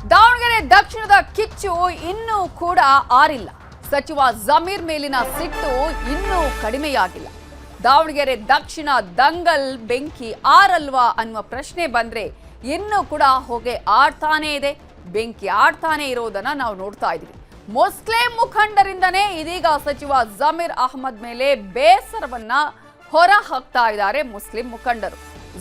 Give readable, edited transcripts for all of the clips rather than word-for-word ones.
ದಾವಣಗೆರೆ ದಕ್ಷಿಣದ ಕಿಚ್ಚು ಇನ್ನೂ ಕೂಡ ಆರಿಲ್ಲ. ಸಚಿವ ಜಮೀರ್ ಮೇಲಿನ ಸಿಟ್ಟು ಇನ್ನೂ ಕಡಿಮೆಯಾಗಿಲ್ಲ. ದಾವಣಗೆರೆ ದಕ್ಷಿಣ ದಂಗಲ್ ಬೆಂಕಿ ಆರಲ್ವಾ ಅನ್ನುವ ಪ್ರಶ್ನೆ ಬಂದ್ರೆ ಇನ್ನೂ ಕೂಡ ಹೊಗೆ ಆಡ್ತಾನೆ ಇದೆ, ಬೆಂಕಿ ಆಡ್ತಾನೆ ಇರೋದನ್ನ ನಾವು ನೋಡ್ತಾ ಇದೀವಿ. ಮುಸ್ಲಿಂ ಮುಖಂಡರಿಂದನೇ ಇದೀಗ ಸಚಿವ ಜಮೀರ್ ಅಹಮದ್ ಮೇಲೆ ಬೇಸರವನ್ನ ಹೊರ ಹಾಕ್ತಾ ಇದ್ದಾರೆ ಮುಸ್ಲಿಂ ಮುಖಂಡರು.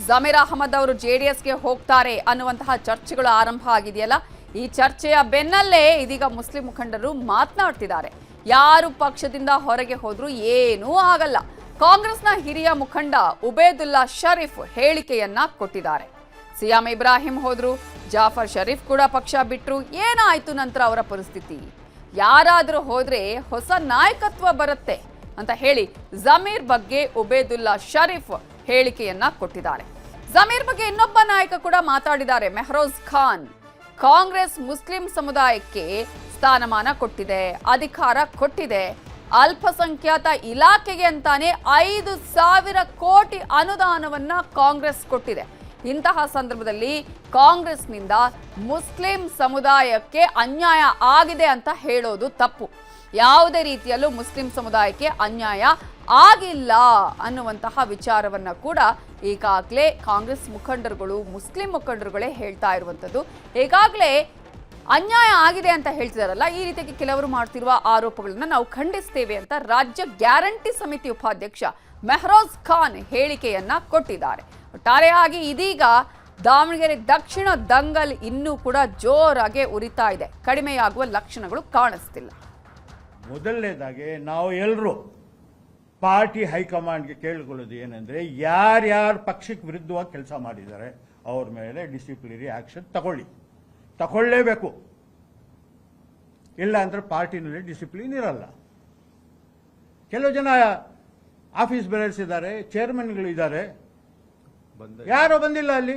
ಜಮೀರ್ ಅಹಮದ್ ಅವರು ಜೆಡಿಎಸ್ಗೆ ಹೋಗ್ತಾರೆ ಅನ್ನುವಂತಹ ಚರ್ಚೆಗಳು ಆರಂಭ ಆಗಿದೆಯಲ್ಲ, ಈ ಚರ್ಚೆಯ ಬೆನ್ನಲ್ಲೇ ಇದೀಗ ಮುಸ್ಲಿಂ ಮುಖಂಡರು ಮಾತನಾಡ್ತಿದ್ದಾರೆ. ಯಾರು ಪಕ್ಷದಿಂದ ಹೊರಗೆ ಹೋದ್ರೂ ಏನೂ ಆಗಲ್ಲ. ಕಾಂಗ್ರೆಸ್ನ ಹಿರಿಯ ಮುಖಂಡ ಉಬೇದುಲ್ಲಾ ಶರೀಫ್ ಹೇಳಿಕೆಯನ್ನ ಕೊಟ್ಟಿದ್ದಾರೆ. ಸಿಎಂ ಇಬ್ರಾಹಿಂ ಹೋದ್ರು, ಜಾಫರ್ ಶರೀಫ್ ಕೂಡ ಪಕ್ಷ ಬಿಟ್ರು, ಏನಾಯ್ತು ನಂತರ ಅವರ ಪರಿಸ್ಥಿತಿ? ಯಾರಾದ್ರೂ ಹೋದ್ರೆ ಹೊಸ ನಾಯಕತ್ವ ಬರುತ್ತೆ ಅಂತ ಹೇಳಿ ಜಮೀರ್ ಬಗ್ಗೆ ಉಬೇದುಲ್ಲಾ ಶರೀಫ್ ಹೇಳಿಕೆಯನ್ನ ಕೊಟ್ಟಿದ್ದಾರೆ. ಜಮೀರ್ ಬಗ್ಗೆ ಇನ್ನೊಬ್ಬ ನಾಯಕ ಕೂಡ ಮಾತಾಡಿದ್ದಾರೆ, ಮೆಹರೋಜ್ ಖಾನ್. ಕಾಂಗ್ರೆಸ್ ಮುಸ್ಲಿಂ ಸಮುದಾಯಕ್ಕೆ ಸ್ಥಾನಮಾನ ಕೊಟ್ಟಿದೆ, ಅಧಿಕಾರ ಕೊಟ್ಟಿದೆ. ಅಲ್ಪಸಂಖ್ಯಾತ ಇಲಾಖೆಗೆ ಅಂತಾನೆ 5,000 ಕೋಟಿ ಅನುದಾನವನ್ನ ಕಾಂಗ್ರೆಸ್ ಕೊಟ್ಟಿದೆ. ಇಂತಹ ಸಂದರ್ಭದಲ್ಲಿ ಕಾಂಗ್ರೆಸ್ನಿಂದ ಮುಸ್ಲಿಂ ಸಮುದಾಯಕ್ಕೆ ಅನ್ಯಾಯ ಆಗಿದೆ ಅಂತ ಹೇಳೋದು ತಪ್ಪು. ಯಾವುದೇ ರೀತಿಯಲ್ಲೂ ಮುಸ್ಲಿಂ ಸಮುದಾಯಕ್ಕೆ ಅನ್ಯಾಯ ಆಗಿಲ್ಲ ಅನ್ನುವಂತಹ ವಿಚಾರವನ್ನ ಕೂಡ ಈಗಾಗಲೇ ಕಾಂಗ್ರೆಸ್ ಮುಖಂಡರುಗಳು, ಮುಸ್ಲಿಂ ಮುಖಂಡರುಗಳೇ ಹೇಳ್ತಾ ಇರುವಂಥದ್ದು. ಈಗಾಗಲೇ ಅನ್ಯಾಯ ಆಗಿದೆ ಅಂತ ಹೇಳ್ತಿದಾರಲ್ಲ, ಈ ರೀತಿಯಾಗಿ ಕೆಲವರು ಮಾಡ್ತಿರುವ ಆರೋಪಗಳನ್ನ ನಾವು ಖಂಡಿಸ್ತೇವೆ ಅಂತ ರಾಜ್ಯ ಗ್ಯಾರಂಟಿ ಸಮಿತಿ ಉಪಾಧ್ಯಕ್ಷ ಮೆಹರೋಜ್ ಖಾನ್ ಹೇಳಿಕೆಯನ್ನ ಕೊಟ್ಟಿದ್ದಾರೆ. ಒಟ್ಟಾರೆಯಾಗಿ ಇದೀಗ ದಾವಣಗೆರೆ ದಕ್ಷಿಣ ದಂಗಲ್ ಇನ್ನೂ ಕೂಡ ಜೋರಾಗಿ ಉರಿತಾ ಇದೆ, ಕಡಿಮೆಯಾಗುವ ಲಕ್ಷಣಗಳು ಕಾಣಿಸ್ತಿಲ್ಲ. ಮೊದಲನೇದಾಗಿ ನಾವು ಎಲ್ಲರೂ ಪಾರ್ಟಿ ಹೈಕಮಾಂಡ್ಗೆ ಕೇಳಿಕೊಳ್ಳೋದು ಏನಂದ್ರೆ, ಯಾರ್ಯಾರು ಪಕ್ಷಕ್ಕೆ ವಿರುದ್ಧವಾಗಿ ಕೆಲಸ ಮಾಡಿದ್ದಾರೆ ಅವ್ರ ಮೇಲೆ ಡಿಸಿಪ್ಲಿನರಿ ಆಕ್ಷನ್ ತಗೊಳ್ಳೇಬೇಕು. ಇಲ್ಲ ಅಂದ್ರೆ ಪಾರ್ಟಿನಲ್ಲಿ ಡಿಸಿಪ್ಲಿನ್ ಇರಲ್ಲ. ಕೆಲವು ಜನ ಆಫೀಸ್ ಬೇರರ್ಸ್ ಇದ್ದಾರೆ, ಚೇರ್ಮನ್ಗಳು ಇದ್ದಾರೆ, ಯಾರೋ ಬಂದಿಲ್ಲ ಅಲ್ಲಿ.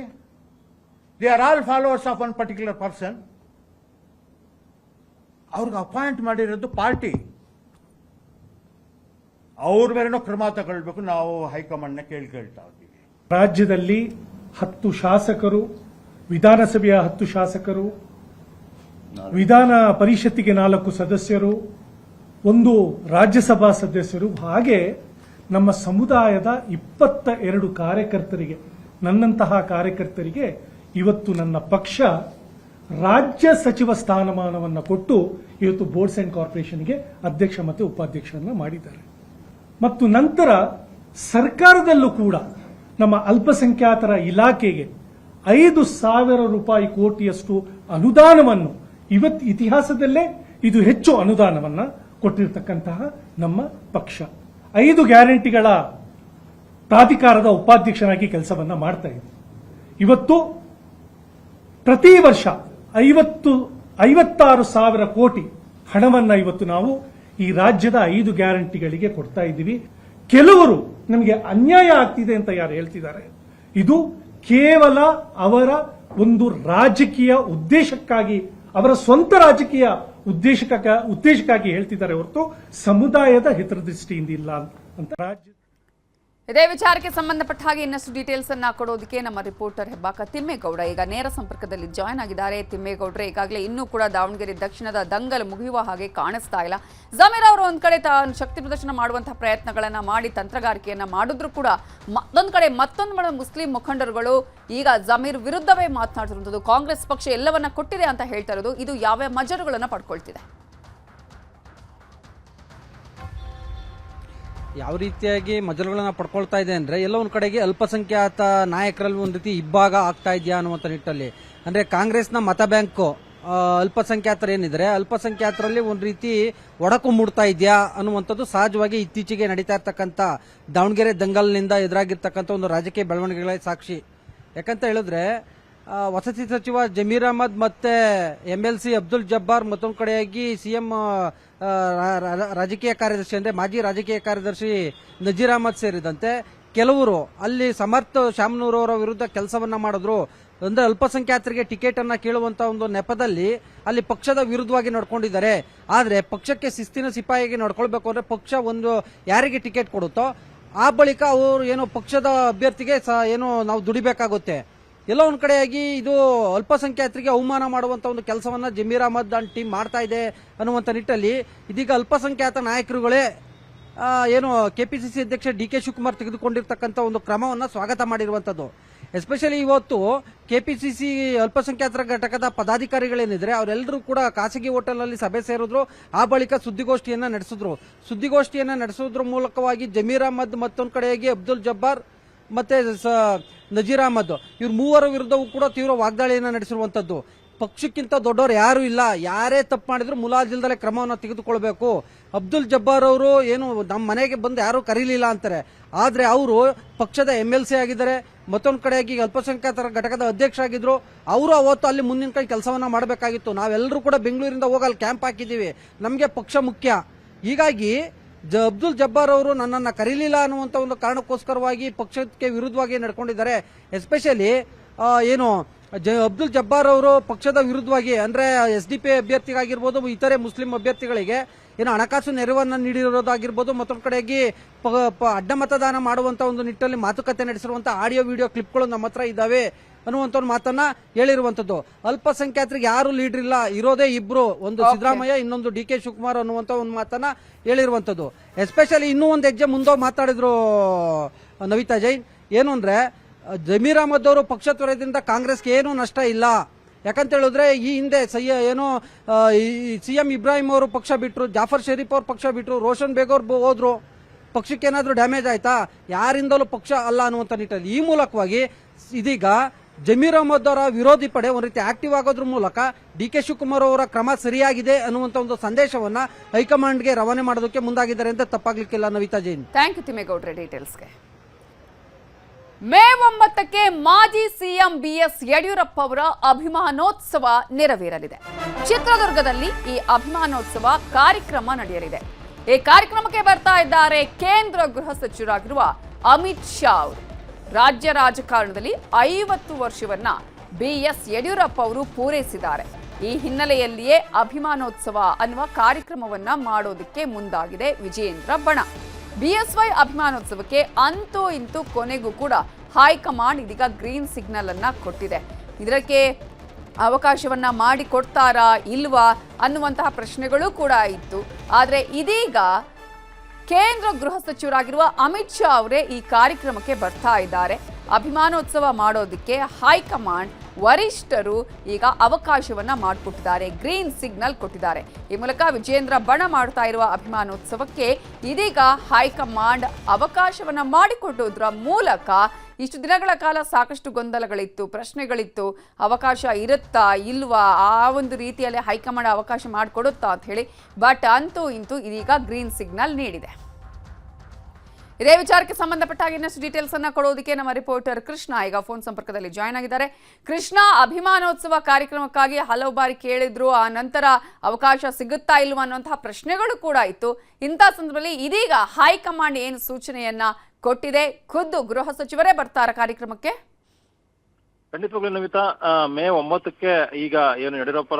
They are all followers of one particular person. ಅವ್ರಿಗೆ ಅಪಾಯಿಂಟ್ ಮಾಡಿರೋದು ಪಾರ್ಟಿ, ಅವ್ರ ಮೇಲೇನೋ ಕ್ರಮ ತಗೊಳ್ಬೇಕು. ನಾವು ಹೈಕಮಾಂಡ್ನ ಕೇಳ್ತಾ ಇದ್ದೀವಿ. ರಾಜ್ಯದಲ್ಲಿ 10 ಶಾಸಕರು, ವಿಧಾನಸಭೆಯ 10 ಶಾಸಕರು, ವಿಧಾನ ಪರಿಷತ್ತಿಗೆ 4 ಸದಸ್ಯರು, 1 ರಾಜ್ಯಸಭಾ ಸದಸ್ಯರು, ಹಾಗೆ ನಮ್ಮ ಸಮುದಾಯದ 22 ಕಾರ್ಯಕರ್ತರಿಗೆ, ನನ್ನಂತಹ ಕಾರ್ಯಕರ್ತರಿಗೆ ಇವತ್ತು ನನ್ನ ಪಕ್ಷ ರಾಜ್ಯ ಸಚಿವ ಸ್ಥಾನಮಾನವನ್ನು ಕೊಟ್ಟು ಇವತ್ತು ಬೋರ್ಡ್ಸ್ ಅಂಡ್ ಕಾರ್ಪೊರೇಷನ್ಗೆ ಅಧ್ಯಕ್ಷ ಮತ್ತು ಉಪಾಧ್ಯಕ್ಷರನ್ನ ಮಾಡಿದ್ದಾರೆ. ಮತ್ತು ನಂತರ ಸರ್ಕಾರದಲ್ಲೂ ಕೂಡ ನಮ್ಮ ಅಲ್ಪಸಂಖ್ಯಾತರ ಇಲಾಖೆಗೆ 5,000 ಕೋಟಿಯಷ್ಟು ಅನುದಾನವನ್ನು, ಇವತ್ತು ಇತಿಹಾಸದಲ್ಲೇ ಇದು ಹೆಚ್ಚು ಅನುದಾನವನ್ನ ಕೊಟ್ಟಿರತಕ್ಕಂತಹ ನಮ್ಮ ಪಕ್ಷ 5 ಗ್ಯಾರಂಟಿಗಳ ಪ್ರಾಧಿಕಾರದ ಉಪಾಧ್ಯಕ್ಷನಾಗಿ ಕೆಲಸವನ್ನ ಮಾಡ್ತಾ ಇದೆ. ಇವತ್ತು ಪ್ರತಿ ವರ್ಷ 56,000 ಕೋಟಿ ಹಣವನ್ನ ಇವತ್ತು ನಾವು ಈ ರಾಜ್ಯದ 5 ಗ್ಯಾರಂಟಿಗಳಿಗೆ ಕೊಡ್ತಾ ಇದ್ದೀವಿ. ಕೆಲವರು ನಮಗೆ ಅನ್ಯಾಯ ಆಗ್ತಿದೆ ಅಂತ ಯಾರು ಹೇಳ್ತಿದ್ದಾರೆ, ಇದು ಕೇವಲ ಅವರ ಒಂದು ರಾಜಕೀಯ ಉದ್ದೇಶಕ್ಕಾಗಿ, ಅವರ ಸ್ವಂತ ರಾಜಕೀಯ ಉದ್ದೇಶಕ್ಕಾಗಿ ಹೇಳ್ತಿದ್ದಾರೆ ಹೊರತು ಸಮುದಾಯದ ಹಿತದೃಷ್ಟಿಯಿಂದ ಇಲ್ಲ ಅಂತ. ರಾಜ್ಯ ಇದೇ ವಿಚಾರಕ್ಕೆ ಸಂಬಂಧಪಟ್ಟ ಹಾಗೆ ಇನ್ನಷ್ಟು ಡೀಟೇಲ್ಸ್ ಅನ್ನ ಕೊಡೋದಕ್ಕೆ ನಮ್ಮ ರಿಪೋರ್ಟರ್ ಹೆಬ್ಬಾಕ ತಿಮ್ಮೇಗೌಡ ಈಗ ನೇರ ಸಂಪರ್ಕದಲ್ಲಿ ಜಾಯ್ನ್ ಆಗಿದ್ದಾರೆ. ತಿಮ್ಮೇಗೌಡ್ರೆ, ಈಗಾಗಲೇ ಇನ್ನೂ ಕೂಡ ದಾವಣಗೆರೆ ದಕ್ಷಿಣದ ದಂಗಲ್ ಮುಗಿಯುವ ಹಾಗೆ ಕಾಣಿಸ್ತಾ ಇಲ್ಲ. ಜಮೀರ್ ಅವರು ಒಂದ್ ಕಡೆ ಶಕ್ತಿ ಪ್ರದರ್ಶನ ಮಾಡುವಂತಹ ಪ್ರಯತ್ನಗಳನ್ನ ಮಾಡಿ ತಂತ್ರಗಾರಿಕೆಯನ್ನ ಮಾಡಿದ್ರು ಕೂಡ ಮತ್ತೊಂದು ಕಡೆ ಮುಸ್ಲಿಂ ಮುಖಂಡರುಗಳು ಈಗ ಜಮೀರ್ ವಿರುದ್ಧವೇ ಮಾತನಾಡುತ್ತಿರುವಂಥದ್ದು. ಕಾಂಗ್ರೆಸ್ ಪಕ್ಷ ಎಲ್ಲವನ್ನ ಕೊಟ್ಟಿದೆ ಅಂತ ಹೇಳ್ತಾ ಇರೋದು, ಇದು ಯಾವ ಮಜರುಗಳನ್ನ ಪಡ್ಕೊಳ್ತಿದೆ? ಯಾವ ರೀತಿಯಾಗಿ ಮಜಲುಗಳನ್ನ ಪಡ್ಕೊಳ್ತಾ ಇದೆ ಅಂದ್ರೆ, ಎಲ್ಲ ಒಂದ್ ಕಡೆಗೆ ಅಲ್ಪಸಂಖ್ಯಾತ ನಾಯಕರಲ್ಲಿ ಒಂದ್ ರೀತಿ ಇಬ್ಬಾಗ ಆಗ್ತಾ ಇದೆಯಾ ಅನ್ನುವಂಥ ನಿಟ್ಟಲ್ಲಿ, ಅಂದ್ರೆ ಕಾಂಗ್ರೆಸ್ನ ಮತ ಬ್ಯಾಂಕ್ ಅಲ್ಪಸಂಖ್ಯಾತರು ಏನಿದ್ರೆ ಅಲ್ಪಸಂಖ್ಯಾತರಲ್ಲಿ ಒಂದ್ ರೀತಿ ಒಡಕು ಮೂಡ್ತಾ ಇದೆಯಾ ಅನ್ನುವಂಥದ್ದು ಸಹಜವಾಗಿ ಇತ್ತೀಚೆಗೆ ನಡೀತಾ ಇರ್ತಕ್ಕಂಥ ದಾವಣಗೆರೆ ದಂಗಲ್ನಿಂದ ಎದುರಾಗಿರ್ತಕ್ಕಂಥ ಒಂದು ರಾಜಕೀಯ ಬೆಳವಣಿಗೆಗಳ ಸಾಕ್ಷಿ. ಯಾಕಂತ ಹೇಳಿದ್ರೆ ವಸತಿ ಸಚಿವ ಜಮೀರ್ ಅಹಮದ್ ಮತ್ತೆ MLC ಅಬ್ದುಲ್ ಜಬ್ಬಾರ್, ಮತ್ತೊಂದು ಕಡೆಯಾಗಿ ಸಿಎಂ ರಾಜಕೀಯ ಕಾರ್ಯದರ್ಶಿ ಅಂದ್ರೆ ಮಾಜಿ ರಾಜಕೀಯ ಕಾರ್ಯದರ್ಶಿ ನಜೀರ್ ಅಹಮದ್ ಸೇರಿದಂತೆ ಕೆಲವರು ಅಲ್ಲಿ ಸಮರ್ಥ ಶಾಮನೂರ್ ಅವರ ವಿರುದ್ಧ ಕೆಲಸವನ್ನ ಮಾಡಿದ್ರು. ಅಂದ್ರೆ ಅಲ್ಪಸಂಖ್ಯಾತರಿಗೆ ಟಿಕೆಟ್ ಅನ್ನ ಕೇಳುವಂತ ಒಂದು ನೆಪದಲ್ಲಿ ಅಲ್ಲಿ ಪಕ್ಷದ ವಿರುದ್ಧವಾಗಿ ನಡ್ಕೊಂಡಿದ್ದಾರೆ. ಆದ್ರೆ ಪಕ್ಷಕ್ಕೆ ಶಿಸ್ತಿನ ಸಿಪಾಯಿಗೆ ನಡ್ಕೊಳ್ಬೇಕು ಅಂದ್ರೆ ಪಕ್ಷ ಒಂದು ಯಾರಿಗೆ ಟಿಕೆಟ್ ಕೊಡುತ್ತೋ ಆ ಬಳಿಕ ಅವರು ಏನೋ ಪಕ್ಷದ ಅಭ್ಯರ್ಥಿಗೆ ಏನೋ ನಾವು ದುಡಿಬೇಕಾಗುತ್ತೆ. ಎಲ್ಲ ಒಂದ್ ಕಡೆಯಾಗಿ ಇದು ಅಲ್ಪಸಂಖ್ಯಾತರಿಗೆ ಅವಮಾನ ಮಾಡುವಂತ ಒಂದು ಕೆಲಸವನ್ನ ಜಮೀರ್ ಅಹಮದ್ ಅಂಡ್ ಟೀಮ್ ಮಾಡ್ತಾ ಇದೆ ಅನ್ನುವಂತ ನಿಟ್ಟಲ್ಲಿ ಇದೀಗ ಅಲ್ಪಸಂಖ್ಯಾತ ನಾಯಕರುಗಳೇ ಏನು ಕೆಪಿಸಿಸಿ ಅಧ್ಯಕ್ಷ ಡಿ.ಕೆ. ಶಿವಕುಮಾರ್ ತೆಗೆದುಕೊಂಡಿರ್ತಕ್ಕಂಥ ಒಂದು ಕ್ರಮವನ್ನ ಸ್ವಾಗತ ಮಾಡಿರುವಂತದ್ದು. ಎಸ್ಪೆಷಲಿ ಇವತ್ತು ಕೆಪಿಸಿಸಿ ಅಲ್ಪಸಂಖ್ಯಾತರ ಘಟಕದ ಪದಾಧಿಕಾರಿಗಳೇನಿದ್ರೆ ಅವರೆಲ್ಲರೂ ಕೂಡ ಖಾಸಗಿ ಹೋಟೆಲ್ನಲ್ಲಿ ಸಭೆ ಸೇರಿದ್ರು. ಆ ಬಳಿಕ ಸುದ್ದಿಗೋಷ್ಠಿಯನ್ನ ನಡೆಸೋದ್ರ ಮೂಲಕವಾಗಿ ಜಮೀರ್ ಅಹಮದ್, ಮತ್ತೊಂದು ಕಡೆಯಾಗಿ ಅಬ್ದುಲ್ ಜಬ್ಬಾರ್ ಮತ್ತೆ ನಜೀರ್ ಅಹಮದ್ ಇವ್ರ ಮೂವರ ವಿರುದ್ಧವೂ ಕೂಡ ತೀವ್ರ ವಾಗ್ದಾಳಿಯನ್ನ ನಡೆಸಿರುವಂತದ್ದು. ಪಕ್ಷಕ್ಕಿಂತ ದೊಡ್ಡವರು ಯಾರು ಇಲ್ಲ, ಯಾರೇ ತಪ್ಪು ಮಾಡಿದ್ರು ಮುಲಾಜಿಲ್ದಲೇ ಕ್ರಮವನ್ನು ತೆಗೆದುಕೊಳ್ಬೇಕು. ಅಬ್ದುಲ್ ಜಬ್ಬಾರ್ ಅವರು ಏನು ನಮ್ಮ ಮನೆಗೆ ಬಂದು ಯಾರು ಕರೀಲಿಲ್ಲ ಅಂತಾರೆ, ಆದ್ರೆ ಅವರು ಪಕ್ಷದ MLC ಆಗಿದ್ದಾರೆ. ಮತ್ತೊಂದು ಕಡೆಯಾಗಿ ಅಲ್ಪಸಂಖ್ಯಾತರ ಘಟಕದ ಅಧ್ಯಕ್ಷ ಆಗಿದ್ರು. ಅವರು ಅವತ್ತು ಅಲ್ಲಿ ಮುಂದಿನ ಕೈ ಕೆಲಸವನ್ನ ಮಾಡಬೇಕಾಗಿತ್ತು. ನಾವೆಲ್ಲರೂ ಕೂಡ ಬೆಂಗಳೂರಿಂದ ಹೋಗಲ್ಲಿ ಕ್ಯಾಂಪ್ ಹಾಕಿದ್ದೀವಿ, ನಮಗೆ ಪಕ್ಷ ಮುಖ್ಯ. ಹೀಗಾಗಿ ಅಬ್ದುಲ್ ಜಬ್ಬಾರ್ ಅವರು ನನ್ನನ್ನು ಕರೀಲಿಲ್ಲ ಅನ್ನುವಂತ ಒಂದು ಕಾರಣಕ್ಕೋಸ್ಕರವಾಗಿ ಪಕ್ಷಕ್ಕೆ ವಿರುದ್ಧವಾಗಿ ನಡ್ಕೊಂಡಿದ್ದಾರೆ. ಎಸ್ಪೆಷಲಿ ಏನು ಅಬ್ದುಲ್ ಜಬ್ಬಾರ್ ಅವರು ಪಕ್ಷದ ವಿರುದ್ಧವಾಗಿ ಅಂದ್ರೆ SDP ಅಭ್ಯರ್ಥಿಗಾಗಿರ್ಬೋದು, ಇತರೆ ಮುಸ್ಲಿಂ ಅಭ್ಯರ್ಥಿಗಳಿಗೆ ಏನು ಹಣಕಾಸು ನೆರವನ್ನ ನೀಡಿರೋದಾಗಿರ್ಬೋದು, ಮತ್ತೊಂದು ಕಡೆಯಾಗಿ ಅಡ್ಡ ಮತದಾನ ಮಾಡುವಂತ ಒಂದು ನಿಟ್ಟಲ್ಲಿ ಮಾತುಕತೆ ನಡೆಸಿರುವಂತಹ ಆಡಿಯೋ ವಿಡಿಯೋ ಕ್ಲಿಪ್ಗಳು ನಮ್ಮ ಹತ್ರ ಇದಾವೆ ಅನ್ನುವಂತ ಒಂದು ಮಾತನ್ನ ಹೇಳಿರುವಂತದ್ದು. ಅಲ್ಪಸಂಖ್ಯಾತರಿಗೆ ಯಾರು ಲೀಡರ್ ಇಲ್ಲ, ಇರೋದೇ ಇಬ್ರು, ಒಂದು ಸಿದ್ದರಾಮಯ್ಯ, ಇನ್ನೊಂದು ಡಿ.ಕೆ. ಶಿವಕುಮಾರ್ ಅನ್ನುವಂತ ಒಂದು ಮಾತನ್ನ ಹೇಳಿರುವಂತದ್ದು. ಎಸ್ಪೆಷಲಿ ಇನ್ನೂ ಒಂದು ಹೆಜ್ಜೆ ಮುಂದೆ ಮಾತಾಡಿದ್ರು ನವಿತಾ ಜೈನ್. ಏನು ಅಂದ್ರೆ ಜಮೀರ್ ಅಹಮದ್ ಅವರು ಪಕ್ಷ ತೊರೆದಿಂದ ಕಾಂಗ್ರೆಸ್ಗೆ ಏನೂ ನಷ್ಟ ಇಲ್ಲ. ಯಾಕಂತ ಹೇಳಿದ್ರೆ ಈ ಹಿಂದೆ CM ಇಬ್ರಾಹಿಂ ಅವರು ಪಕ್ಷ ಬಿಟ್ರು, ಜಾಫರ್ ಶರೀಫ್ ಅವರು ಪಕ್ಷ ಬಿಟ್ರು, ರೋಷನ್ ಬೇಗ್ ಅವರು ಹೋದ್ರು. ಪಕ್ಷಕ್ಕೆ ಏನಾದ್ರೂ ಡ್ಯಾಮೇಜ್ ಆಯ್ತಾ? ಯಾರಿಂದಲೂ ಪಕ್ಷ ಅಲ್ಲ ಅನ್ನುವಂತ ನಿಟ್ಟಲ್ಲಿ ಈ ಮೂಲಕವಾಗಿ ಇದೀಗ ಜಮೀರ್ ಅಹಮದ್ ಅವರ ವಿರೋಧಿ ಪಡೆ ಒಂದು ರೀತಿ ಆಕ್ಟಿವ್ ಆಗೋದ್ರ ಮೂಲಕ ಡಿ.ಕೆ. ಶಿವಕುಮಾರ್ ಅವರ ಕ್ರಮ ಸರಿಯಾಗಿದೆ ಅನ್ನುವಂತ ಒಂದು ಸಂದೇಶವನ್ನ ಹೈಕಮಾಂಡ್ಗೆ ರವಾನೆ ಮಾಡೋದಕ್ಕೆ ಮುಂದಾಗಿದ್ದಾರೆ ಅಂತ ತಪ್ಪಾಗ್ಲಿಕ್ಕಿಲ್ಲ. ನವಿತಾ ಜೈನ್, ಥ್ಯಾಂಕ್ ಯು ತಿಮ್ಮೇಗೌಡ್ರೆ ಡೀಟೇಲ್ಸ್ಗೆ. ಮೇ 9ಕ್ಕೆ ಮಾಜಿ ಸಿಎಂ BS ಯಡಿಯೂರಪ್ಪ ಅವರ ಅಭಿಮಾನೋತ್ಸವ ನೆರವೇರಲಿದೆ. ಚಿತ್ರದುರ್ಗದಲ್ಲಿ ಈ ಅಭಿಮಾನೋತ್ಸವ ಕಾರ್ಯಕ್ರಮ ನಡೆಯಲಿದೆ. ಈ ಕಾರ್ಯಕ್ರಮಕ್ಕೆ ಬರ್ತಾ ಇದ್ದಾರೆ ಕೇಂದ್ರ ಗೃಹ ಸಚಿವರಾಗಿರುವ ಅಮಿತ್ ಶಾ ಅವರು. ರಾಜ್ಯ ರಾಜಕಾರಣದಲ್ಲಿ 50 ವರ್ಷವನ್ನ BS ಯಡಿಯೂರಪ್ಪ ಅವರು ಪೂರೈಸಿದ್ದಾರೆ. ಈ ಹಿನ್ನೆಲೆಯಲ್ಲಿಯೇ ಅಭಿಮಾನೋತ್ಸವ ಅನ್ನುವ ಕಾರ್ಯಕ್ರಮವನ್ನ ಮಾಡೋದಕ್ಕೆ ಮುಂದಾಗಿದೆ ವಿಜಯೇಂದ್ರ ಬಣ. BSY ಅಭಿಮಾನೋತ್ಸವಕ್ಕೆ ಅಂತೂ ಇಂತೂ ಕೊನೆಗೂ ಕೂಡ ಹೈಕಮಾಂಡ್ ಇದೀಗ ಗ್ರೀನ್ ಸಿಗ್ನಲ್ ಅನ್ನ ಕೊಟ್ಟಿದೆ. ಇದಕ್ಕೆ ಅವಕಾಶವನ್ನ ಮಾಡಿಕೊಡ್ತಾರಾ ಇಲ್ವಾ ಅನ್ನುವಂತಹ ಪ್ರಶ್ನೆಗಳು ಕೂಡ ಇತ್ತು. ಆದರೆ ಇದೀಗ ಕೇಂದ್ರ ಗೃಹ ಸಚಿವರಾಗಿರುವ ಅಮಿತ್ ಶಾ ಅವರೇ ಈ ಕಾರ್ಯಕ್ರಮಕ್ಕೆ ಬರ್ತಾ ಇದ್ದಾರೆ. ಅಭಿಮಾನೋತ್ಸವ ಮಾಡೋದಕ್ಕೆ ಹೈಕಮಾಂಡ್ ವರಿಷ್ಠರು ಈಗ ಅವಕಾಶವನ್ನ ಮಾಡಿಕೊಟ್ಟಿದ್ದಾರೆ, ಗ್ರೀನ್ ಸಿಗ್ನಲ್ ಕೊಟ್ಟಿದ್ದಾರೆ. ಈ ಮೂಲಕ ವಿಜಯೇಂದ್ರ ಬಣ ಮಾಡ್ತಾ ಇರುವ ಅಭಿಮಾನೋತ್ಸವಕ್ಕೆ ಇದೀಗ ಹೈಕಮಾಂಡ್ ಅವಕಾಶವನ್ನ ಮಾಡಿಕೊಟ್ಟೋದ್ರ ಮೂಲಕ ಇಷ್ಟು ದಿನಗಳ ಕಾಲ ಸಾಕಷ್ಟು ಗೊಂದಲಗಳಿತ್ತು, ಪ್ರಶ್ನೆಗಳಿತ್ತು. ಅವಕಾಶ ಇರುತ್ತಾ ಇಲ್ವಾ, ಆ ಒಂದು ರೀತಿಯಲ್ಲಿ ಹೈಕಮಾಂಡ್ ಅವಕಾಶ ಮಾಡಿಕೊಡುತ್ತಾ ಅಂತ ಹೇಳಿ. ಬಟ್ ಅಂತೂ ಇಂತೂ ಇದೀಗ ಗ್ರೀನ್ ಸಿಗ್ನಲ್ ನೀಡಿದೆ. ಇದೇ ವಿಚಾರಕ್ಕೆ ಸಂಬಂಧಪಟ್ಟ ಇನ್ನಷ್ಟು ಡೀಟೇಲ್ಸ್ ಅನ್ನ ಕೊಡೋದಕ್ಕೆ ನಮ್ಮ ರಿಪೋರ್ಟರ್ ಕೃಷ್ಣ ಈಗ ಫೋನ್ ಸಂಪರ್ಕದಲ್ಲಿ ಜಾಯ್ನ್ ಆಗಿದ್ದಾರೆ. ಕೃಷ್ಣ, ಅಭಿಮಾನೋತ್ಸವ ಕಾರ್ಯಕ್ರಮಕ್ಕಾಗಿ ಹಲವು ಬಾರಿ ಕೇಳಿದ್ರು, ಆ ನಂತರ ಅವಕಾಶ ಸಿಗುತ್ತಾ ಇಲ್ವಾ ಅನ್ನುವಂತಹ ಪ್ರಶ್ನೆಗಳು ಕೂಡ ಇತ್ತು. ಇಂಥ ಸಂದರ್ಭದಲ್ಲಿ ಇದೀಗ ಹೈಕಮಾಂಡ್ ಏನು ಸೂಚನೆಯನ್ನ ಕೊಟ್ಟಿದೆ? ಖುದ್ದು ಗೃಹ ಸಚಿವರೇ ಬರ್ತಾರ ಕಾರ್ಯಕ್ರಮಕ್ಕೆ? ಖಂಡಿತವಾಗ್ಲೂ ನವಿತಾ, ಮೇ 9ಕ್ಕೆ ಈಗ ಏನು ಯಡಿಯೂರಪ್ಪರ